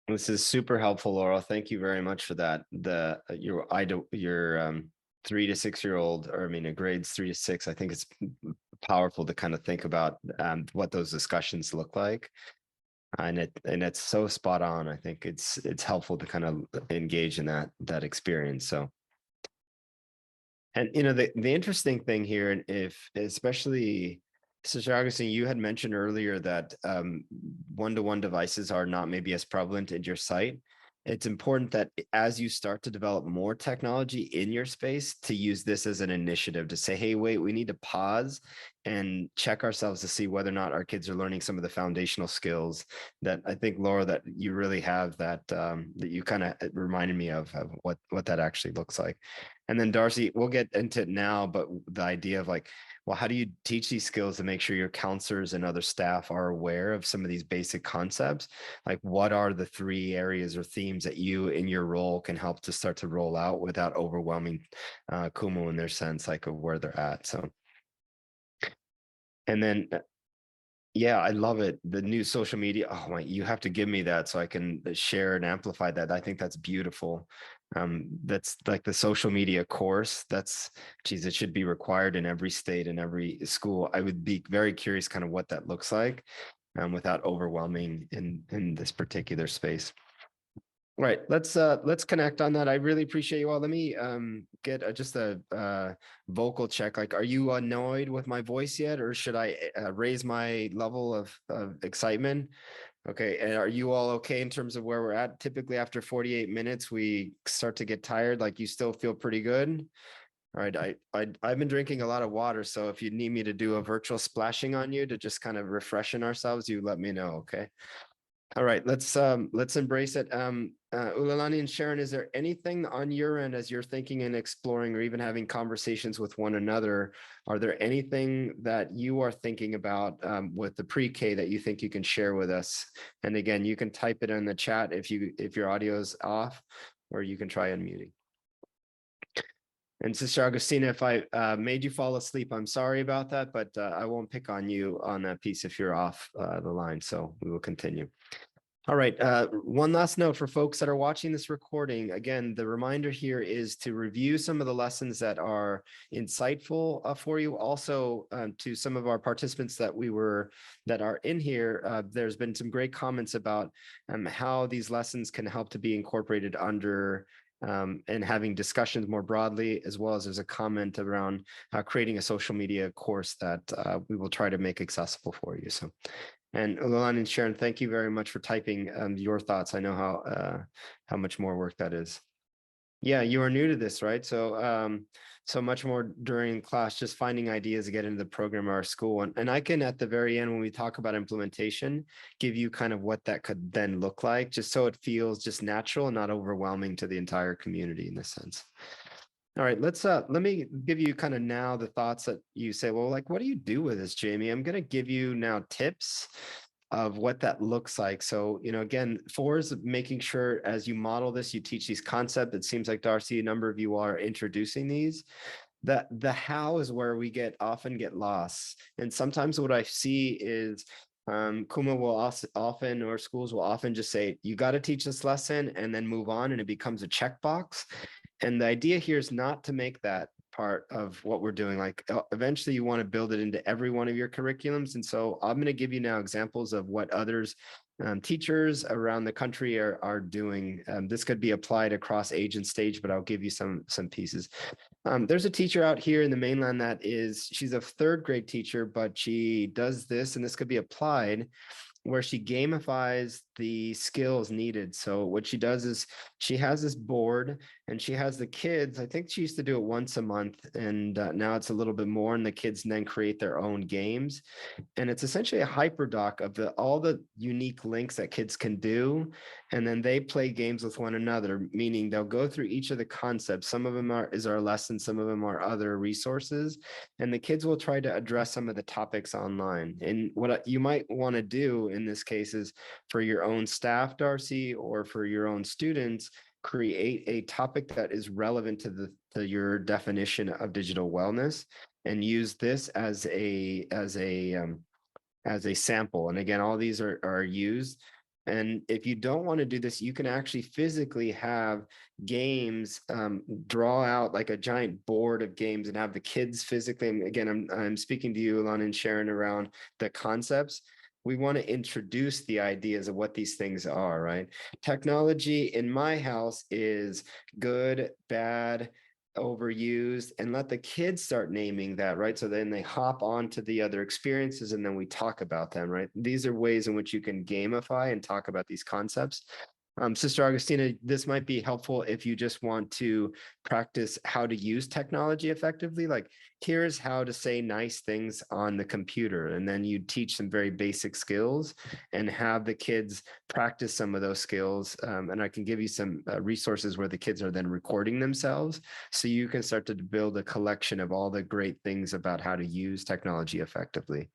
This is super helpful, Laurel. Thank you very much for that. Your 3 to 6 year old, or I mean, grades 3 to 6. I think it's powerful to kind of think about what those discussions look like, and it's so spot on. I think it's helpful to kind of engage in that experience. So, and the interesting thing here, and if especially. Sister Augustine, you had mentioned earlier that one-to-one devices are not maybe as prevalent in your site. It's important that as you start to develop more technology in your space, to use this as an initiative to say, hey, wait, we need to pause and check ourselves to see whether or not our kids are learning some of the foundational skills that I think, Laura, that you really have that you kind of reminded me of what that actually looks like. And then Darcy, we'll get into it now, but the idea of like, well, how do you teach these skills to make sure your counselors and other staff are aware of some of these basic concepts? Like, what are the 3 areas or themes that you in your role can help to start to roll out without overwhelming Kumu in their sense, like of where they're at? So, and then, yeah, I love it. The new social media. Oh my, you have to give me that so I can share and amplify that. I think that's beautiful. That's like the social media course. Geez, it should be required in every state and every school. I would be very curious kind of what that looks like without overwhelming in this particular space. Right. Let's connect on that. I really appreciate you all. Let me get just a vocal check. Like, are you annoyed with my voice yet, or should I raise my level of excitement? Okay. And are you all okay in terms of where we're at? Typically after 48 minutes, we start to get tired. Like, you still feel pretty good. All right. I've been drinking a lot of water. So if you need me to do a virtual splashing on you to just kind of refreshen ourselves, you let me know. Okay. All right, let's embrace it. Ulalani and Sharon, is there anything on your end as you're thinking and exploring or even having conversations with one another? Are there anything that you are thinking about with the pre-K that you think you can share with us? And again, you can type it in the chat if your audio is off, or you can try unmuting. And Sister Augustina, if I made you fall asleep, I'm sorry about that, but I won't pick on you on that piece if you're off the line. So we will continue. All right. One last note for folks that are watching this recording. Again, the reminder here is to review some of the lessons that are insightful for you. Also, to some of our participants that are in here, there's been some great comments about how these lessons can help to be incorporated under and having discussions more broadly, as well as there's a comment around creating a social media course that we will try to make accessible for you. So. And Ululani and Sharon, thank you very much for typing your thoughts. I know how much more work that is. Yeah, you are new to this, right? So so much more during class, just finding ideas to get into the program of our school. And I can, at the very end, when we talk about implementation, give you kind of what that could then look like, just so it feels just natural and not overwhelming to the entire community in this sense. All right, let me give you kind of now the thoughts that you say, well, like, what do you do with this, Jamie? I'm going to give you now tips of what that looks like. So, again, 4 is making sure as you model this, you teach these concepts. It seems like, Darcy, a number of you are introducing these. The how is where we often get lost. And sometimes what I see is Kuma will often, or schools will often just say, you got to teach this lesson and then move on, and it becomes a checkbox. And the idea here is not to make that part of what we're doing. Like eventually you want to build it into every one of your curriculums. And so I'm going to give you now examples of what others teachers around the country are doing. This could be applied across age and stage, but I'll give you some pieces. There's a teacher out here in the mainland she's a 3rd grade teacher, but she does this, and this could be applied where she gamifies the skills needed. So what she does is she has this board and she has the kids, I think she used to do it once a month, and now it's a little bit more, and the kids then create their own games. And it's essentially a hyperdoc of all the unique links that kids can do. And then they play games with one another, meaning they'll go through each of the concepts. Some of them is our lesson, some of them are other resources. And the kids will try to address some of the topics online. And what you might want to do in this case is for your own staff, Darcy, or for your own students, create a topic that is relevant to your definition of digital wellness, and use this as a sample. And again, all these are used. And if you don't want to do this, you can actually physically have games, draw out like a giant board of games and have the kids physically. And again, I'm speaking to you, Alana and Sharon, around the concepts. We want to introduce the ideas of what these things are, right? Technology in my house is good, bad, overused, and let the kids start naming that, right? So then they hop on to the other experiences and then we talk about them, right? These are ways in which you can gamify and talk about these concepts. Sister Augustina, this might be helpful if you just want to practice how to use technology effectively. Like, here's how to say nice things on the computer. And then you teach some very basic skills and have the kids practice some of those skills. And I can give you some resources where the kids are then recording themselves. So you can start to build a collection of all the great things about how to use technology effectively.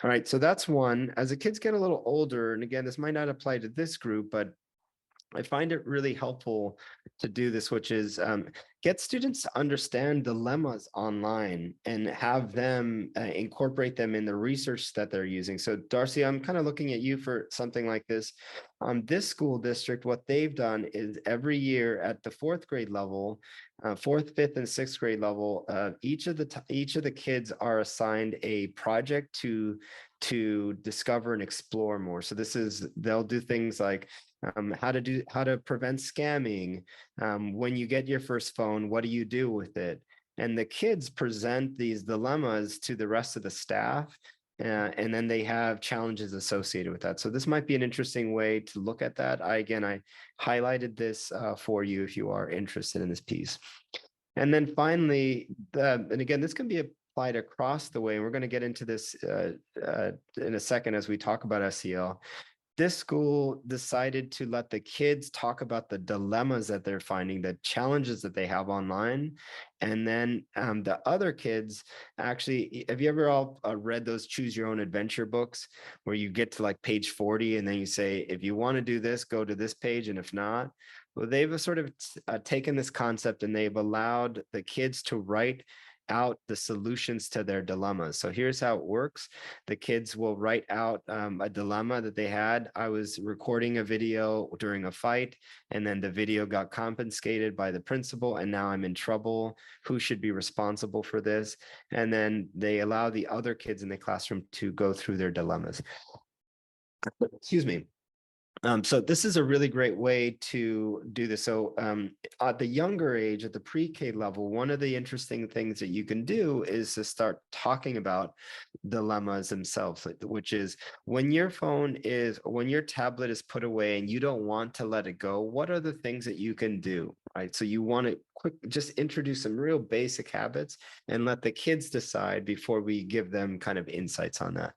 All right, so that's one. As the kids get a little older, and again, this might not apply to this group, but I find it really helpful to do this, which is get students to understand dilemmas online and have them incorporate them in the research that they're using. So Darcy, I'm kind of looking at you for something like this. This school district, what they've done is every year at the 4th grade level, 4th, 5th, and 6th grade level, each of the kids are assigned a project to discover and explore more. So they'll do things like how to prevent scamming. When you get your first phone, what do you do with it? And the kids present these dilemmas to the rest of the staff, and then they have challenges associated with that. So this might be an interesting way to look at that. I highlighted this for you if you are interested in this piece. And then finally, and again, this can be applied across the way, and we're going to get into this in a second as we talk about SEL. This school decided to let the kids talk about the dilemmas that they're finding, the challenges that they have online. And then the other kids actually, have you ever all read those choose your own adventure books where you get to like page 40 and then you say, if you want to do this, go to this page. And if not, well, they've sort of taken this concept and they've allowed the kids to write out the solutions to their dilemmas. So here's how it works. The kids will write out a dilemma that they had. I was recording a video during a fight, and then the video got confiscated by the principal, and now I'm in trouble. Who should be responsible for this? And then they allow the other kids in the classroom to go through their dilemmas. Excuse me. So this is a really great way to do this. So at the younger age, at the pre-K level, one of the interesting things that you can do is to start talking about dilemmas themselves, which is when your tablet is put away and you don't want to let it go, what are the things that you can do, right? So you want to just introduce some real basic habits and let the kids decide before we give them kind of insights on that.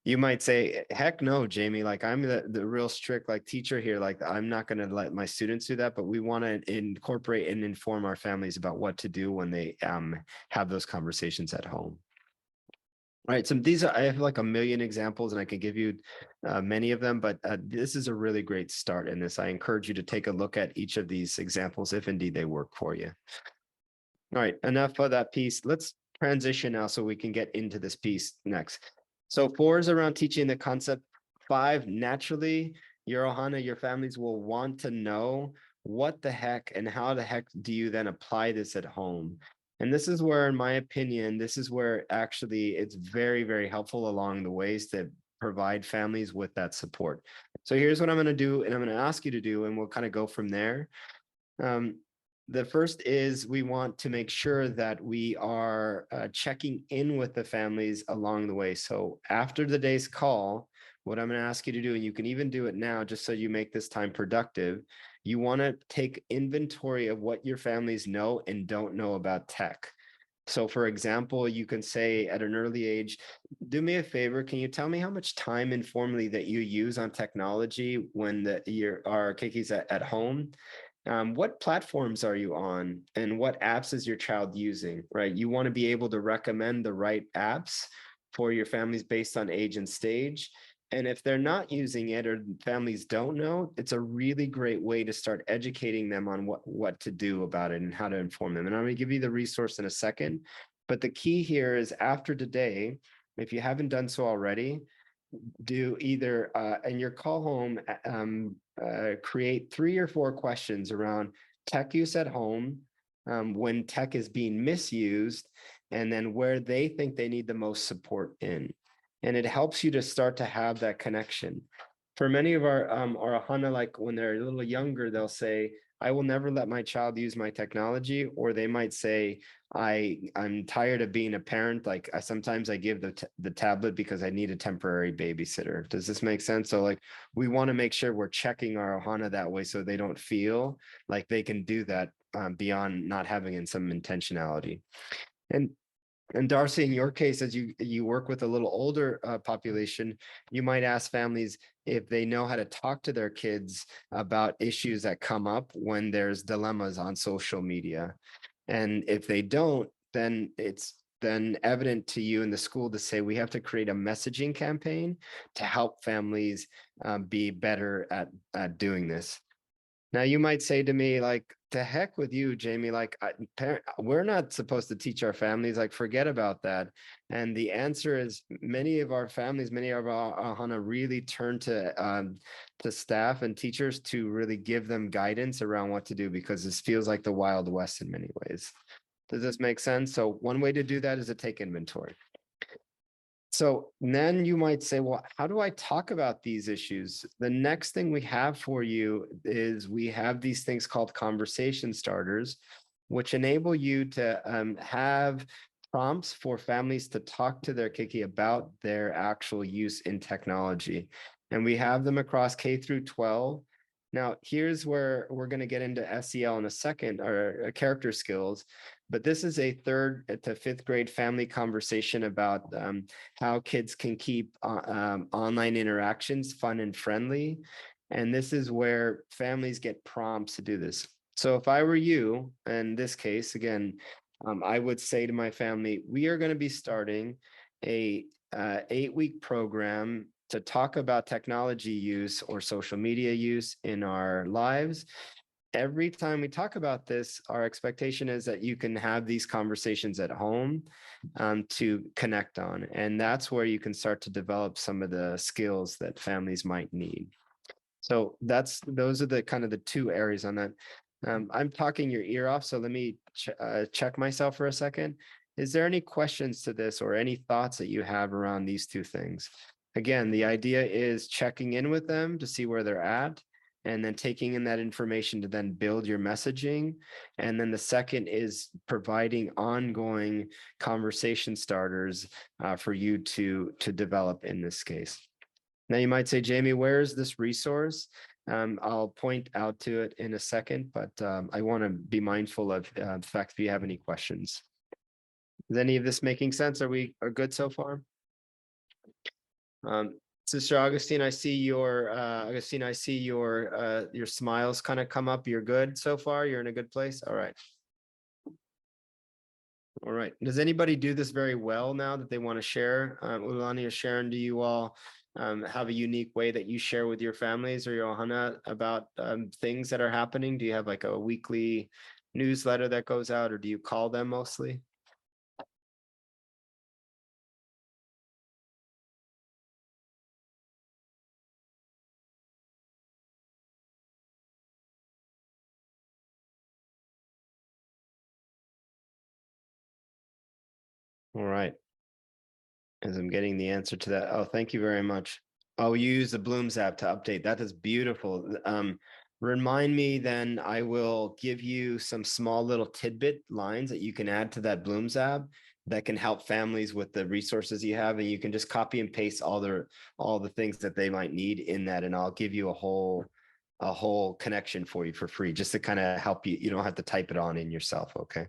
You might say, heck no, Jamie, like I'm the real strict like teacher here. Like I'm not going to let my students do that, but we want to incorporate and inform our families about what to do when they have those conversations at home. All right, so I have like a million examples and I can give you many of them, but this is a really great start in this. I encourage you to take a look at each of these examples if indeed they work for you. All right, enough of that piece. Let's transition now so we can get into this piece next. So 4 is around teaching the concept. 5, naturally, your ohana, your families will want to know what the heck and how the heck do you then apply this at home. And this is where, in my opinion, this is where actually it's very, very helpful along the ways to provide families with that support. So here's what I'm going to do, and I'm going to ask you to do, and we'll kind of go from there. The first is we want to make sure that we are checking in with the families along the way. So after the day's call, what I'm going to ask you to do, and you can even do it now just so you make this time productive, you want to take inventory of what your families know and don't know about tech. So for example, you can say at an early age, do me a favor, can you tell me how much time informally that you use on technology when our kikis at home? What platforms are you on and what apps is your child using, right? You want to be able to recommend the right apps for your families based on age and stage. And if they're not using it or families don't know, it's a really great way to start educating them on what to do about it and how to inform them. And I'm going to give you the resource in a second. But the key here is after today, if you haven't done so already, do either in your call home, create 3 or 4 questions around tech use at home, when tech is being misused, and then where they think they need the most support in. And it helps you to start to have that connection. For many of our ohana, like when they're a little younger, they'll say, I will never let my child use my technology, or they might say, I'm tired of being a parent. Like sometimes I give the tablet because I need a temporary babysitter. Does this make sense? So like we want to make sure we're checking our ohana that way so they don't feel like they can do that beyond not having in some intentionality. And Darcy, in your case, as you work with a little older population, you might ask families if they know how to talk to their kids about issues that come up when there's dilemmas on social media. And if they don't, then it's then evident to you in the school to say we have to create a messaging campaign to help families be better at doing this. Now you might say to me, like, to heck with you, Jamie, like we're not supposed to teach our families, like forget about that. And the answer is many of our families, many of our ohana really turn to staff and teachers to really give them guidance around what to do, because this feels like the Wild West in many ways. Does this make sense? So one way to do that is to take inventory. So then you might say, well, how do I talk about these issues? The next thing we have for you is we have these things called conversation starters, which enable you to have prompts for families to talk to their kiki about their actual use in technology. And we have them across K through 12. Now, here's where we're going to get into SEL in a second, or character skills. But this is a 3rd to 5th grade family conversation about how kids can keep online interactions fun and friendly. And this is where families get prompts to do this. So if I were you, in this case, again, I would say to my family, we are going to be starting a 8-week program to talk about technology use or social media use in our lives. Every time we talk about this, our expectation is that you can have these conversations at home to connect on. And that's where you can start to develop some of the skills that families might need. So those are the kind of the 2 areas on that. I'm talking your ear off, so let me check myself for a second. Is there any questions to this or any thoughts that you have around these 2 things? Again, the idea is checking in with them to see where they're at, and then taking in that information to then build your messaging. And then the second is providing ongoing conversation starters for you to develop in this case. Now you might say, Jamie, where is this resource? I'll point out to it in a second, but I want to be mindful of the fact if you have any questions. Is any of this making sense? Are we good so far? Sister Augustine, I see your your smiles kind of come up. You're good so far. You're in a good place. All right. All right. Does anybody do this very well now that they want to share? Ulani or Sharon, do you all have a unique way that you share with your families or your ohana about things that are happening? Do you have like a weekly newsletter that goes out, or do you call them mostly? All right. As I'm getting the answer to that. Oh, thank you very much. Oh, you use the Blooms app to update. That is beautiful. Remind me, then I will give you some small little tidbit lines that you can add to that Blooms app that can help families with the resources you have, and you can just copy and paste all the things that they might need in that, and I'll give you a whole connection for you for free, just to kind of help you. You don't have to type it on in yourself. Okay.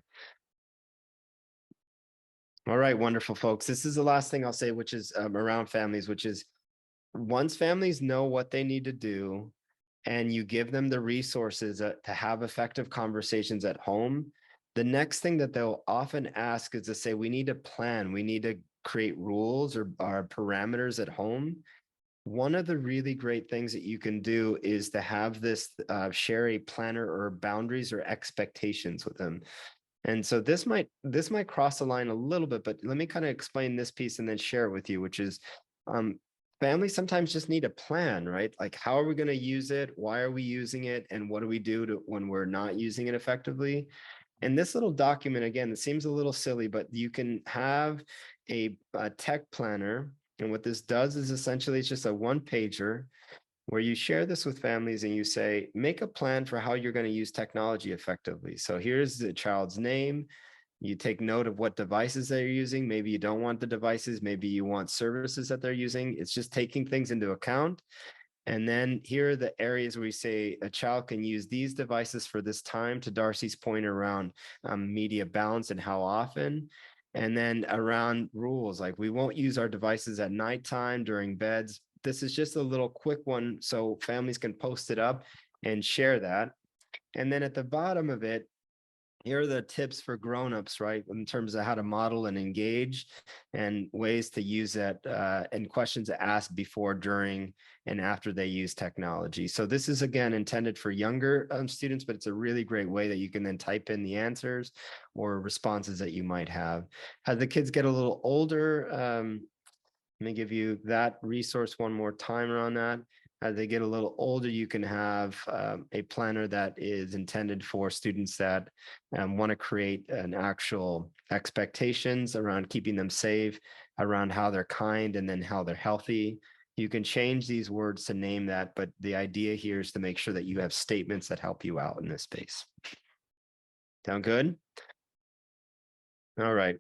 All right, wonderful folks. This is the last thing I'll say, which is around families, which is once families know what they need to do and you give them the resources to have effective conversations at home, the next thing that they'll often ask is to say, we need a plan. We need to create rules or parameters at home. One of the really great things that you can do is to have this share a planner or boundaries or expectations with them. And so this might cross the line a little bit, but let me kind of explain this piece and then share it with you, which is families sometimes just need a plan, right? Like, how are we going to use it? Why are we using it? And what do we do when we're not using it effectively? And this little document, again, it seems a little silly, but you can have a tech planner. And what this does is essentially it's just a one pager where you share this with families and you say, make a plan for how you're going to use technology effectively. So here's the child's name. You take note of what devices they're using. Maybe you don't want the devices. Maybe you want services that they're using. It's just taking things into account. And then here are the areas where we say a child can use these devices for this time, to Darcy's point around media balance and how often. And then around rules, like we won't use our devices at nighttime during beds. This is just a little quick one so families can post it up and share that. And then at the bottom of it, here are the tips for grown-ups, right? In terms of how to model and engage and ways to use that and questions to ask before, during, and after they use technology. So this is, again, intended for younger students, but it's a really great way that you can then type in the answers or responses that you might have. As the kids get a little older, let me give you that resource one more time around that. As they get a little older, you can have a planner that is intended for students that want to create an actual expectations around keeping them safe, around how they're kind, and then how they're healthy. You can change these words to name that, but the idea here is to make sure that you have statements that help you out in this space. Sound good? All right.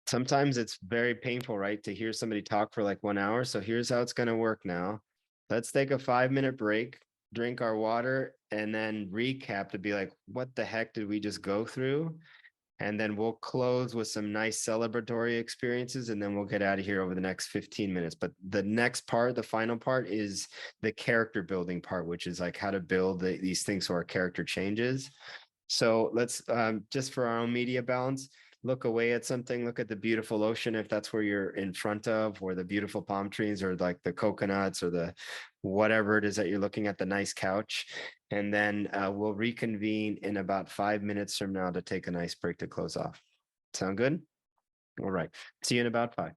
Sometimes it's very painful, right, to hear somebody talk for like 1 hour. So here's how it's going to work now. Let's take a 5-minute break, drink our water, and then recap to be like, what the heck did we just go through? And then we'll close with some nice celebratory experiences, and then we'll get out of here over the next 15 minutes. But the next part, the final part, is the character building part, which is like how to build these things so our character changes. So let's just for our own media balance, look away at something, look at the beautiful ocean if that's where you're in front of, or the beautiful palm trees, or like the coconuts, or the whatever it is that you're looking at, the nice couch. And then we'll reconvene in about 5 minutes from now to take a nice break to close off. Sound good? All right. See you in about 5.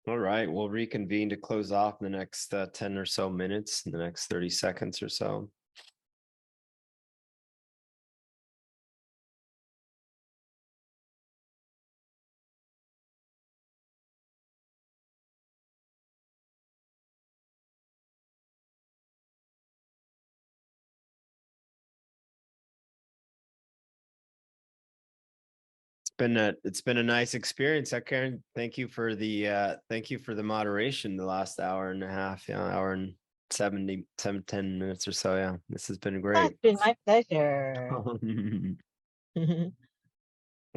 All right, we'll reconvene to close off in the next 10 or so minutes, in the next 30 seconds or so. It's been a nice experience. Karen, thank you for the moderation the last hour and a half, hour and 10 minutes or so. Yeah, this has been It's great. been my pleasure.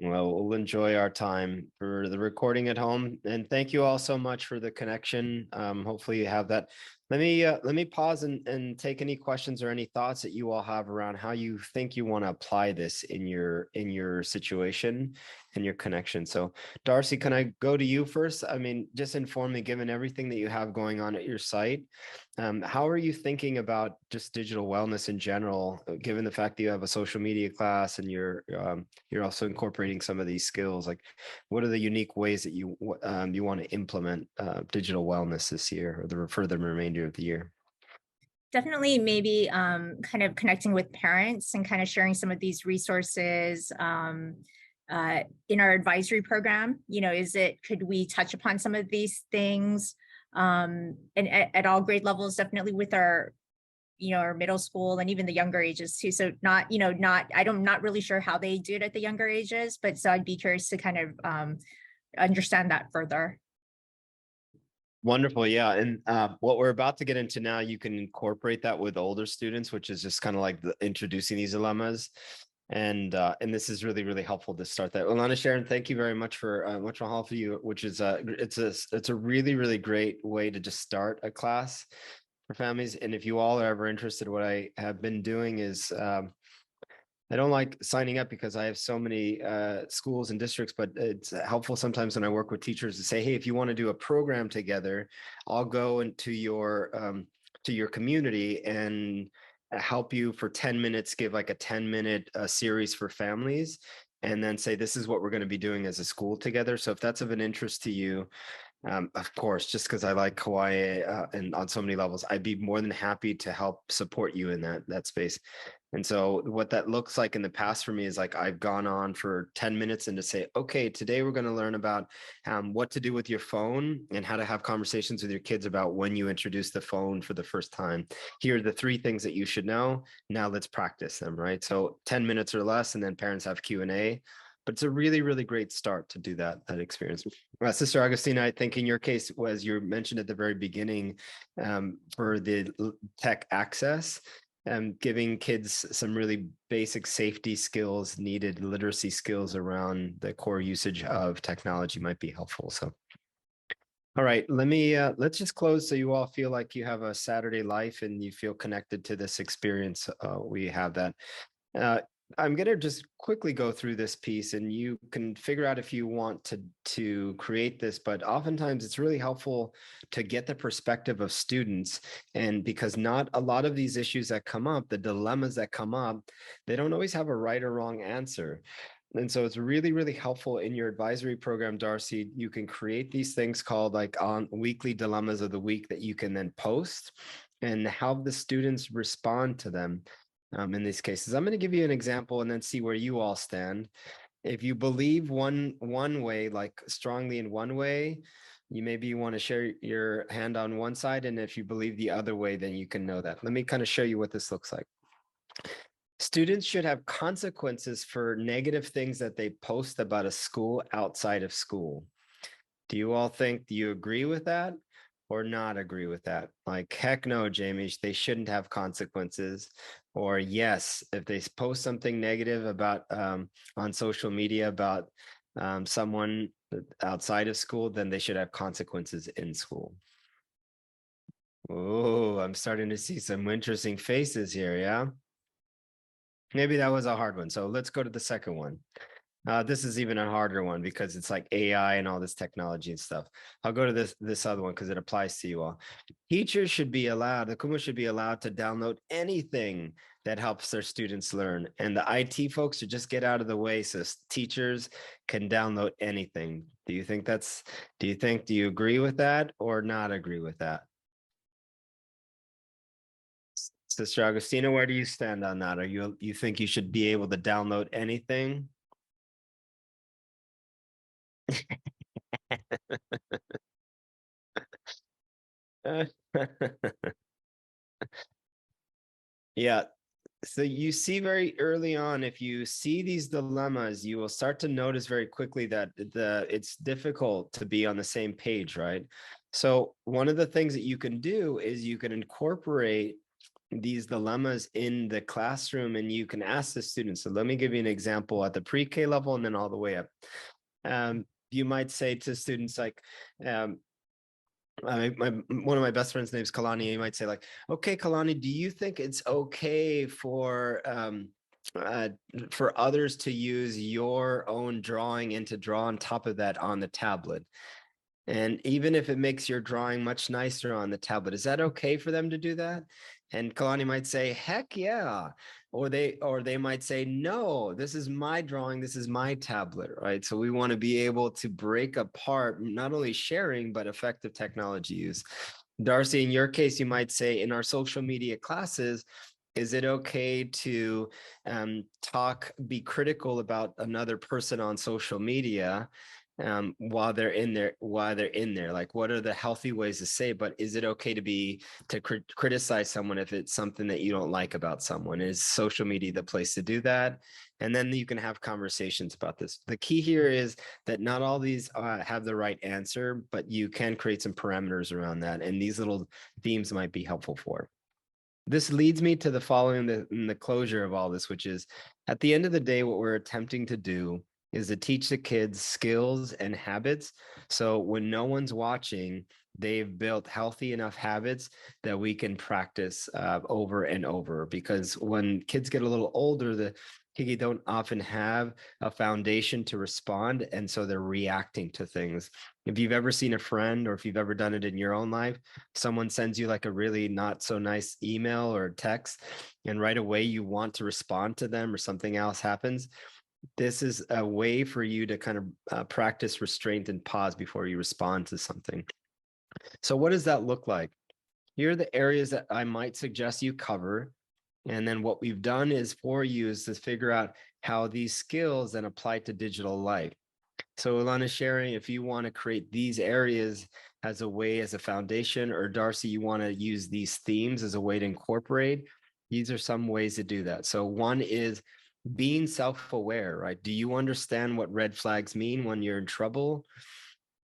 Well, we'll enjoy our time for the recording at home, and thank you all so much for the connection. Hopefully you have that. Let me pause and take any questions or any thoughts that you all have around how you think you want to apply this in your situation and your connection. So, Darcy, can I go to you first? I mean, just inform me, given everything that you have going on at your site, how are you thinking about just digital wellness in general, given the fact that you have a social media class and you're also incorporating some of these skills? Like, what are the unique ways that you want to implement digital wellness this year or for the remainder of the year? Definitely maybe kind of connecting with parents and kind of sharing some of these resources in our advisory program. Could we touch upon some of these things and at all grade levels, definitely with our middle school and even the younger ages too. So I'm not really sure how they do it at the younger ages, but so I'd be curious to kind of understand that further. Wonderful. Yeah. And what we're about to get into now, you can incorporate that with older students, which is just kind of like introducing these dilemmas. And this is really, really helpful to start that. Alana, Sharon, thank you very much for much all for you, which is it's a really, really great way to just start a class for families. And if you all are ever interested, what I have been doing is I don't like signing up because I have so many schools and districts, but it's helpful sometimes when I work with teachers to say, hey, if you want to do a program together, I'll go into your community and help you for 10 minutes, give like a 10-minute series for families, and then say, this is what we're going to be doing as a school together. So if that's of an interest to you, of course, just because I like Hawaii and on so many levels, I'd be more than happy to help support you in that space. And so what that looks like in the past for me is like I've gone on for 10 minutes and to say, okay, today we're going to learn about what to do with your phone and how to have conversations with your kids about when you introduce the phone for the first time. Here are the 3 things that you should know. Now let's practice them, right? So 10 minutes or less, and then parents have Q&A. But it's a really, really great start to do that experience. Sister Augustina, I think in your case, as you mentioned at the very beginning, for the tech access, giving kids some really basic safety skills, needed literacy skills around the core usage of technology might be helpful. So, all right, let's just close so you all feel like you have a Saturday life and you feel connected to this experience. We have that. I'm going to just quickly go through this piece and you can figure out if you want to create this, but oftentimes it's really helpful to get the perspective of students. And because not a lot of these issues that come up, the dilemmas that come up, they don't always have a right or wrong answer. And so it's really, really helpful in your advisory program, Darcy. You can create these things called like on weekly dilemmas of the week that you can then post and have the students respond to them. In these cases, I'm going to give you an example and then see where you all stand. If you believe one way, like strongly in one way, you maybe want to share your hand on one side. And if you believe the other way, then you can know that. Let me kind of show you what this looks like. Students should have consequences for negative things that they post about a school outside of school. Do you agree with that or not agree with that? Like, heck no, Jamie, they shouldn't have consequences. Or yes, if they post something negative about on social media about someone outside of school, then they should have consequences in school. Oh, I'm starting to see some interesting faces here, yeah? Maybe that was a hard one. So let's go to the second one. This is even a harder one because it's like AI and all this technology and stuff. I'll go to this other one because it applies to you all. Teachers should be allowed, the Kuma should be allowed to download anything that helps their students learn. And the IT folks should just get out of the way so teachers can download anything. Do you think do you agree with that or not agree with that? Sister Agustina, where do you stand on that? You think you should be able to download anything? Yeah. So you see very early on, if you see these dilemmas, you will start to notice very quickly that it's difficult to be on the same page, right? So one of the things that you can do is you can incorporate these dilemmas in the classroom and you can ask the students. So let me give you an example at the pre-K level and then all the way up. You might say to students like, one of my best friends' name's Kalani. You might say like, okay, Kalani, do you think it's okay for others to use your own drawing and to draw on top of that on the tablet? And even if it makes your drawing much nicer on the tablet, is that okay for them to do that? And Kalani might say, heck yeah. Or they might say, no, this is my drawing, this is my tablet, right? So we want to be able to break apart not only sharing, but effective technology use. Darcy, in your case, you might say in our social media classes, is it okay to be critical about another person on social media while they're in there, like what are the healthy ways to say, but is it okay to criticize someone if it's something that you don't like about someone? Is social media the place to do that? And then you can have conversations about this. The key here is that not all these have the right answer, but you can create some parameters around that. And these little themes might be helpful for. This leads me to the following, the closure of all this, which is at the end of the day, what we're attempting to do is to teach the kids skills and habits. So when no one's watching, they've built healthy enough habits that we can practice over and over. Because when kids get a little older, the Higgy don't often have a foundation to respond. And so they're reacting to things. If you've ever seen a friend or if you've ever done it in your own life, someone sends you like a really not so nice email or text, and right away you want to respond to them or something else happens. This is a way for you to kind of practice restraint and pause before you respond to something. So what does that look like? Here are the areas that I might suggest you cover. And then what we've done is for you is to figure out how these skills then apply to digital life. So Ilana sharing, if you want to create these areas as a way, as a foundation, or Darcy, you want to use these themes as a way to incorporate, these are some ways to do that. So one is being self-aware, right? Do you understand what red flags mean when you're in trouble?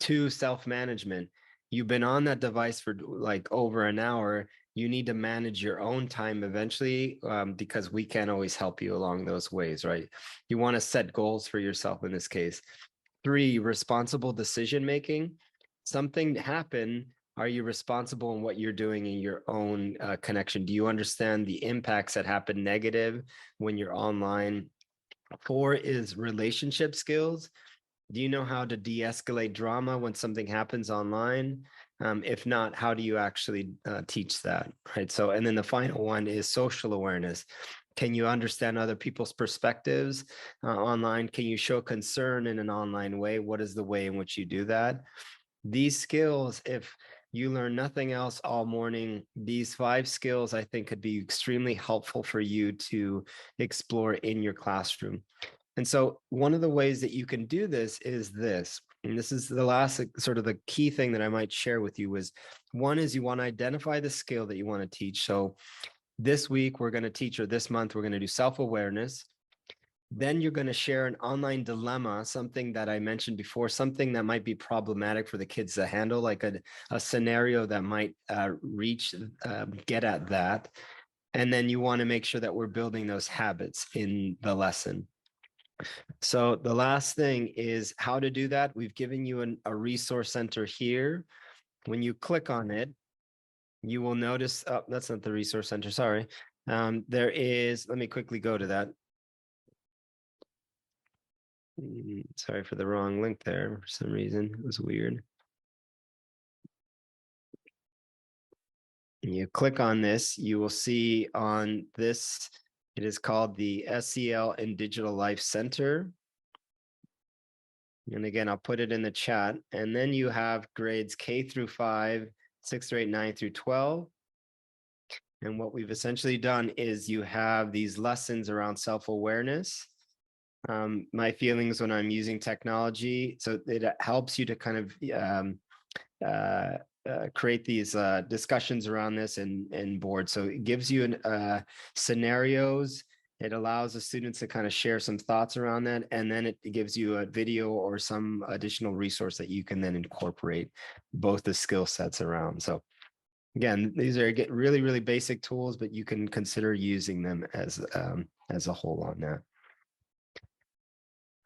2, self-management. You've been on that device for like over an hour. You need to manage your own time eventually because we can't always help you along those ways, right? You want to set goals for yourself in this case. 3, responsible decision-making. Something happened. Are you responsible in what you're doing in your own connection? Do you understand the impacts that happen negative when you're online? 4 is relationship skills. Do you know how to de-escalate drama when something happens online? If not, how do you actually teach that, right? So, and then the final one is social awareness. Can you understand other people's perspectives online? Can you show concern in an online way? What is the way in which you do that? These skills, if you learn nothing else all morning, these 5 skills I think could be extremely helpful for you to explore in your classroom. And so one of the ways that you can do this is this, and this is the last sort of the key thing that I might share with you is, one is you want to identify the skill that you want to teach. So this week we're going to teach, or this month we're going to do self-awareness. Then you're going to share an online dilemma, something that I mentioned before, something that might be problematic for the kids to handle, like a scenario that might get at that. And then you want to make sure that we're building those habits in the lesson. So the last thing is how to do that. We've given you a resource center here. When you click on it, you will notice, oh, that's not the resource center, sorry. There is, let me quickly go to that. Sorry for the wrong link there for some reason, it was weird. And you click on this, you will see on this, it is called the SEL and Digital Life Center. And again, I'll put it in the chat. And then you have grades K through 5, 6 through 8, 9 through 12. And what we've essentially done is you have these lessons around self-awareness, my feelings when I'm using technology. So it helps you to kind of create these discussions around this and boards. So it gives you scenarios. It allows the students to kind of share some thoughts around that. And then it gives you a video or some additional resource that you can then incorporate both the skill sets around. So again, these are really, really basic tools, but you can consider using them as a whole on that.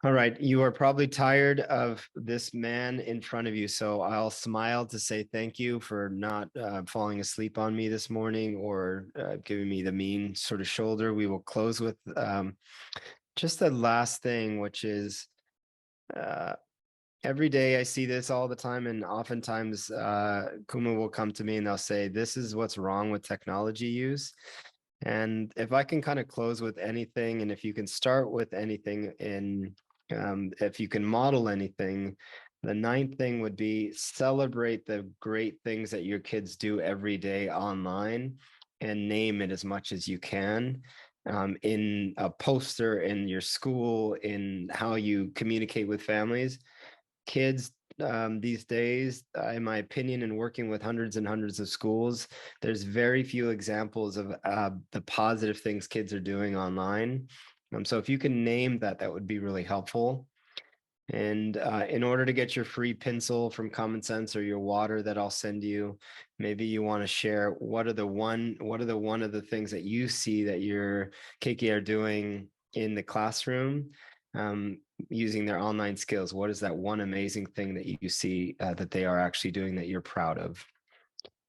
All right, you are probably tired of this man in front of you, so I'll smile to say thank you for not falling asleep on me this morning or giving me the mean sort of shoulder. We will close with just the last thing, which is every day I see this all the time, and oftentimes Kuma will come to me and they'll say, this is what's wrong with technology use. And if I can kind of close with anything, and if you can start with anything if you can model anything, the 9th thing would be celebrate the great things that your kids do every day online and name it as much as you can. In a poster, in your school, in how you communicate with families. Kids these days, in my opinion, and working with hundreds and hundreds of schools, there's very few examples of the positive things kids are doing online. So if you can name that, that would be really helpful. And in order to get your free pencil from Common Sense or your water that I'll send you, maybe you want to share what are the one of the things that you see that your keiki are doing in the classroom using their online skills. What is that one amazing thing that you see that they are actually doing that you're proud of?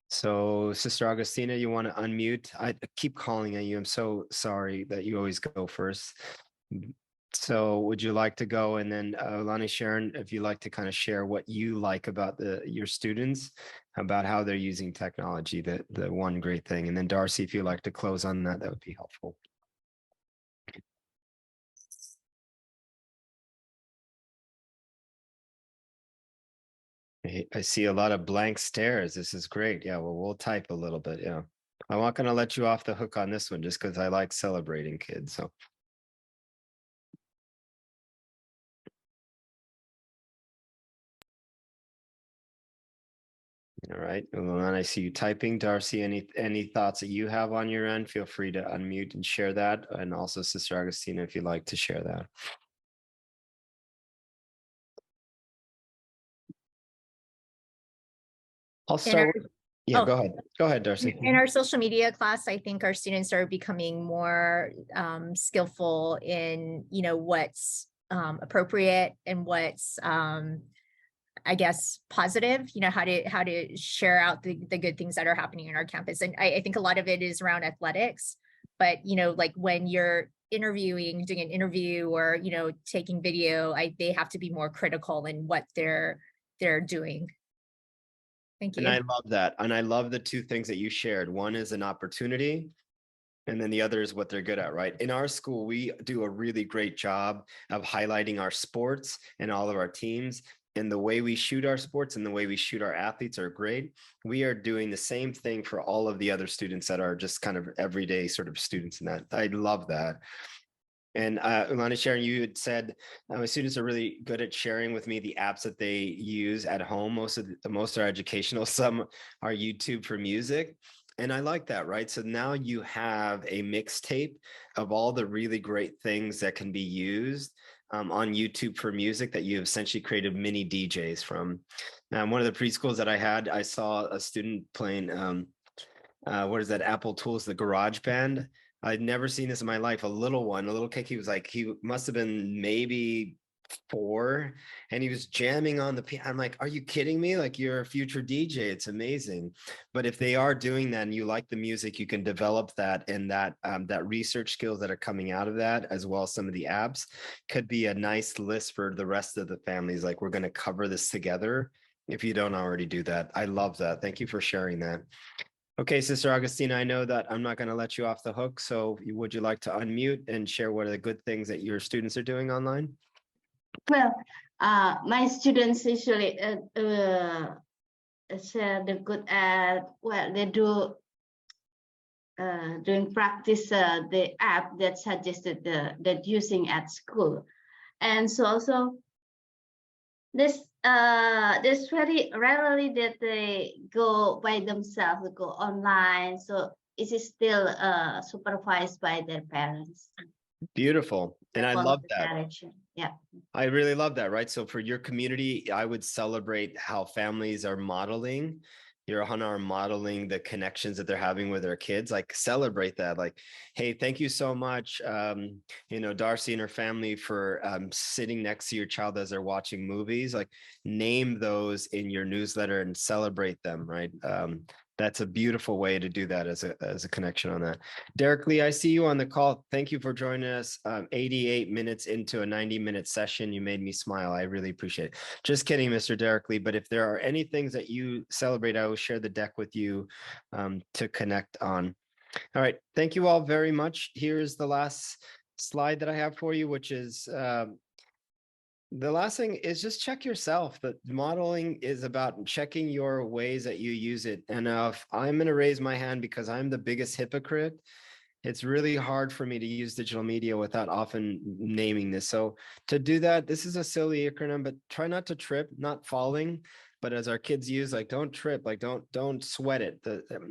So, Sister Augustina, you want to unmute? I keep calling on you. I'm so sorry that you always go first. So would you like to go? And then Lonnie, Sharon, if you'd like to kind of share what you like about your students, about how they're using technology, the one great thing. And then Darcy, if you'd like to close on that, that would be helpful. I see a lot of blank stares. This is great. Yeah, well, we'll type a little bit. Yeah. I'm not going to let you off the hook on this one just because I like celebrating kids. So. All right. Well, then I see you typing. Darcy, any thoughts that you have on your end, feel free to unmute and share that. And also Sister Augustina, if you'd like to share that. I'll start with, yeah, go ahead. Go ahead, Darcy. In our social media class, I think our students are becoming more skillful in, what's appropriate and what's, I guess, positive, how to share out the good things that are happening in our campus. And I think a lot of it is around athletics, but, like when you're doing an interview or, taking video, they have to be more critical in what they're doing. Thank you. And I love that. And I love the two things that you shared. One is an opportunity, and then the other is what they're good at, right? In our school, we do a really great job of highlighting our sports and all of our teams. And the way we shoot our sports and the way we shoot our athletes are great. We are doing the same thing for all of the other students that are just kind of everyday sort of students in that. I love that. And Ulana, Sharon, you had said my students are really good at sharing with me the apps that they use at home. Most are educational. Some are YouTube for music. And I like that, right? So now you have a mixtape of all the really great things that can be used on YouTube for music that you have essentially created mini DJs from. One of the preschools that I had, I saw a student playing, what is that, Apple Tools, the Garage Band. I'd never seen this in my life. A little Kiki was like, he must have been maybe 4, and he was jamming on the piano. I'm like, are you kidding me? Like, you're a future DJ. It's amazing. But if they are doing that and you like the music, you can develop that, and that research skills that are coming out of that, as well as some of the apps, could be a nice list for the rest of the families. Like, we're going to cover this together if you don't already do that. I love that. Thank you for sharing that. Okay, Sister Augustina, I know that I'm not going to let you off the hook. So would you like to unmute and share what are the good things that your students are doing online? Well, my students usually share the good at well they do during practice the app that suggested that using at school, and so also there's very rarely that they go by themselves, go online, so it is still supervised by their parents. Beautiful. And I Follow love the that. direction. Yeah. I really love that, right? So for your community, I would celebrate how families are modeling. Your Hana are modeling the connections that they're having with their kids. Like celebrate that. Like, hey, thank you so much, Darcy and her family for sitting next to your child as they're watching movies. Like, name those in your newsletter and celebrate them, right? That's a beautiful way to do that as a connection on that. Derek Lee, I see you on the call. Thank you for joining us. 88 minutes into a 90-minute session. You made me smile. I really appreciate it. Just kidding, Mr. Derek Lee. But if there are any things that you celebrate, I will share the deck with you to connect on. All right. Thank you all very much. Here's the last slide that I have for you, which is the last thing is just check yourself. The modeling is about checking your ways that you use it. And if I'm going to raise my hand because I'm the biggest hypocrite, it's really hard for me to use digital media without often naming this. So to do that, this is a silly acronym, but try not to trip, not falling. But as our kids use, like, don't trip, like don't sweat it.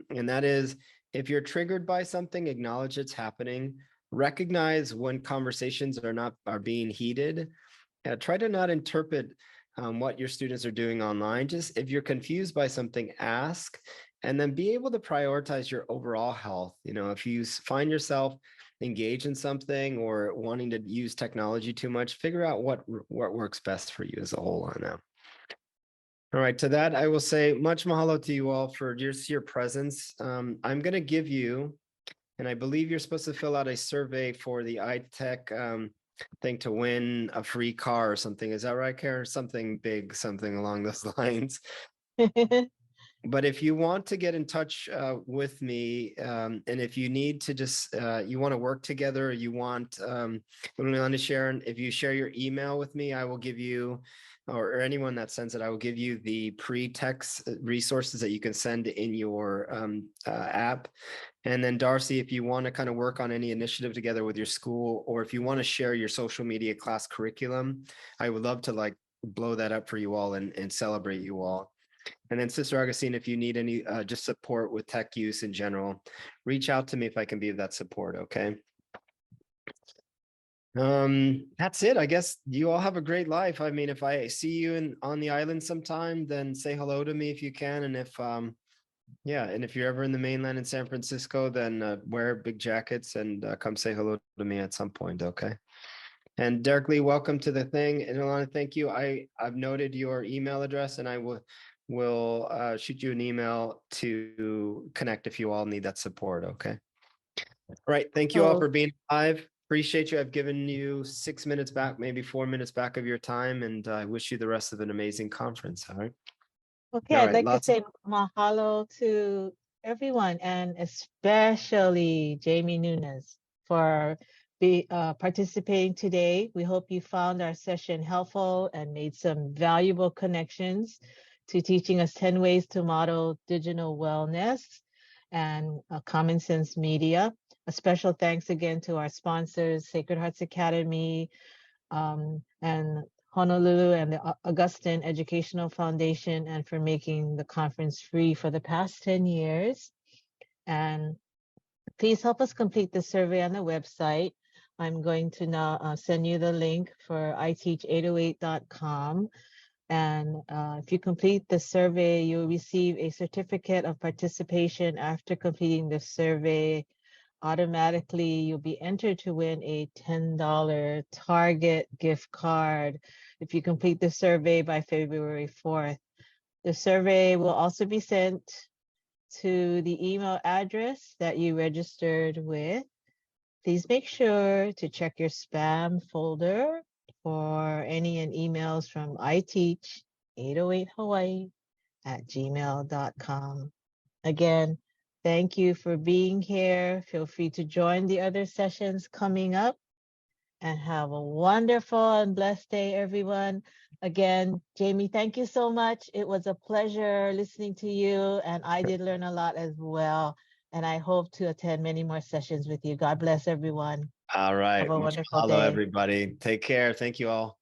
And that is, if you're triggered by something, acknowledge it's happening. Recognize when conversations are being heated. Try to not interpret what your students are doing online. Just if you're confused by something, ask, and then be able to prioritize your overall health. If you find yourself engaged in something or wanting to use technology too much, figure out what works best for you as a whole on that. All right, to that, I will say much mahalo to you all for just your presence. I'm going to give you, and I believe you're supposed to fill out a survey for the iTech thing to win a free car or something. Is that right, Karen? Something big, something along those lines. But if you want to get in touch with me, and if you need to just, you want to work together, you want to share, if you share your email with me, I will give you, or anyone that sends it, I will give you the pre-text resources that you can send in your app. And then Darcy, if you want to kind of work on any initiative together with your school, or if you want to share your social media class curriculum, I would love to blow that up for you all and celebrate you all. And then Sister Augustine, if you need any just support with tech use in general, reach out to me if I can be of that support. Okay. That's it. I guess you all have a great life. I mean, if I see you on the island sometime, then say hello to me if you can. And if and if you're ever in the mainland in San Francisco, then wear big jackets and come say hello to me at some point. Okay. And Derek Lee, welcome to the thing. And I want to thank you. I've noted your email address, and I will shoot you an email to connect if you all need that support. Okay. All right. Thank you all for being live. Appreciate you. I've given you 6 minutes back, maybe 4 minutes back of your time, and I wish you the rest of an amazing conference. All right. Okay, I'd like to say mahalo to everyone, and especially Jamie Nunez for participating today. We hope you found our session helpful and made some valuable connections to teaching us 10 ways to model digital wellness and common sense media. A special thanks again to our sponsors, Sacred Hearts Academy, and Honolulu and the Augustine Educational Foundation, and for making the conference free for the past 10 years. And please help us complete the survey on the website. I'm going to now send you the link for iteach808.com. And if you complete the survey, you'll receive a certificate of participation after completing the survey. Automatically, you'll be entered to win a $10 Target gift card if you complete the survey by February 4th. The survey will also be sent to the email address that you registered with. Please make sure to check your spam folder for any emails from iteach808hawaii@gmail.com. Again, thank you for being here. Feel free to join the other sessions coming up. and have a wonderful and blessed day, everyone. Again, Jamie, thank you so much. It was a pleasure listening to you, and I did learn a lot as well. And I hope to attend many more sessions with you. God bless everyone. All right. Have a wonderful Hello, day. everybody. Take care. Thank you all.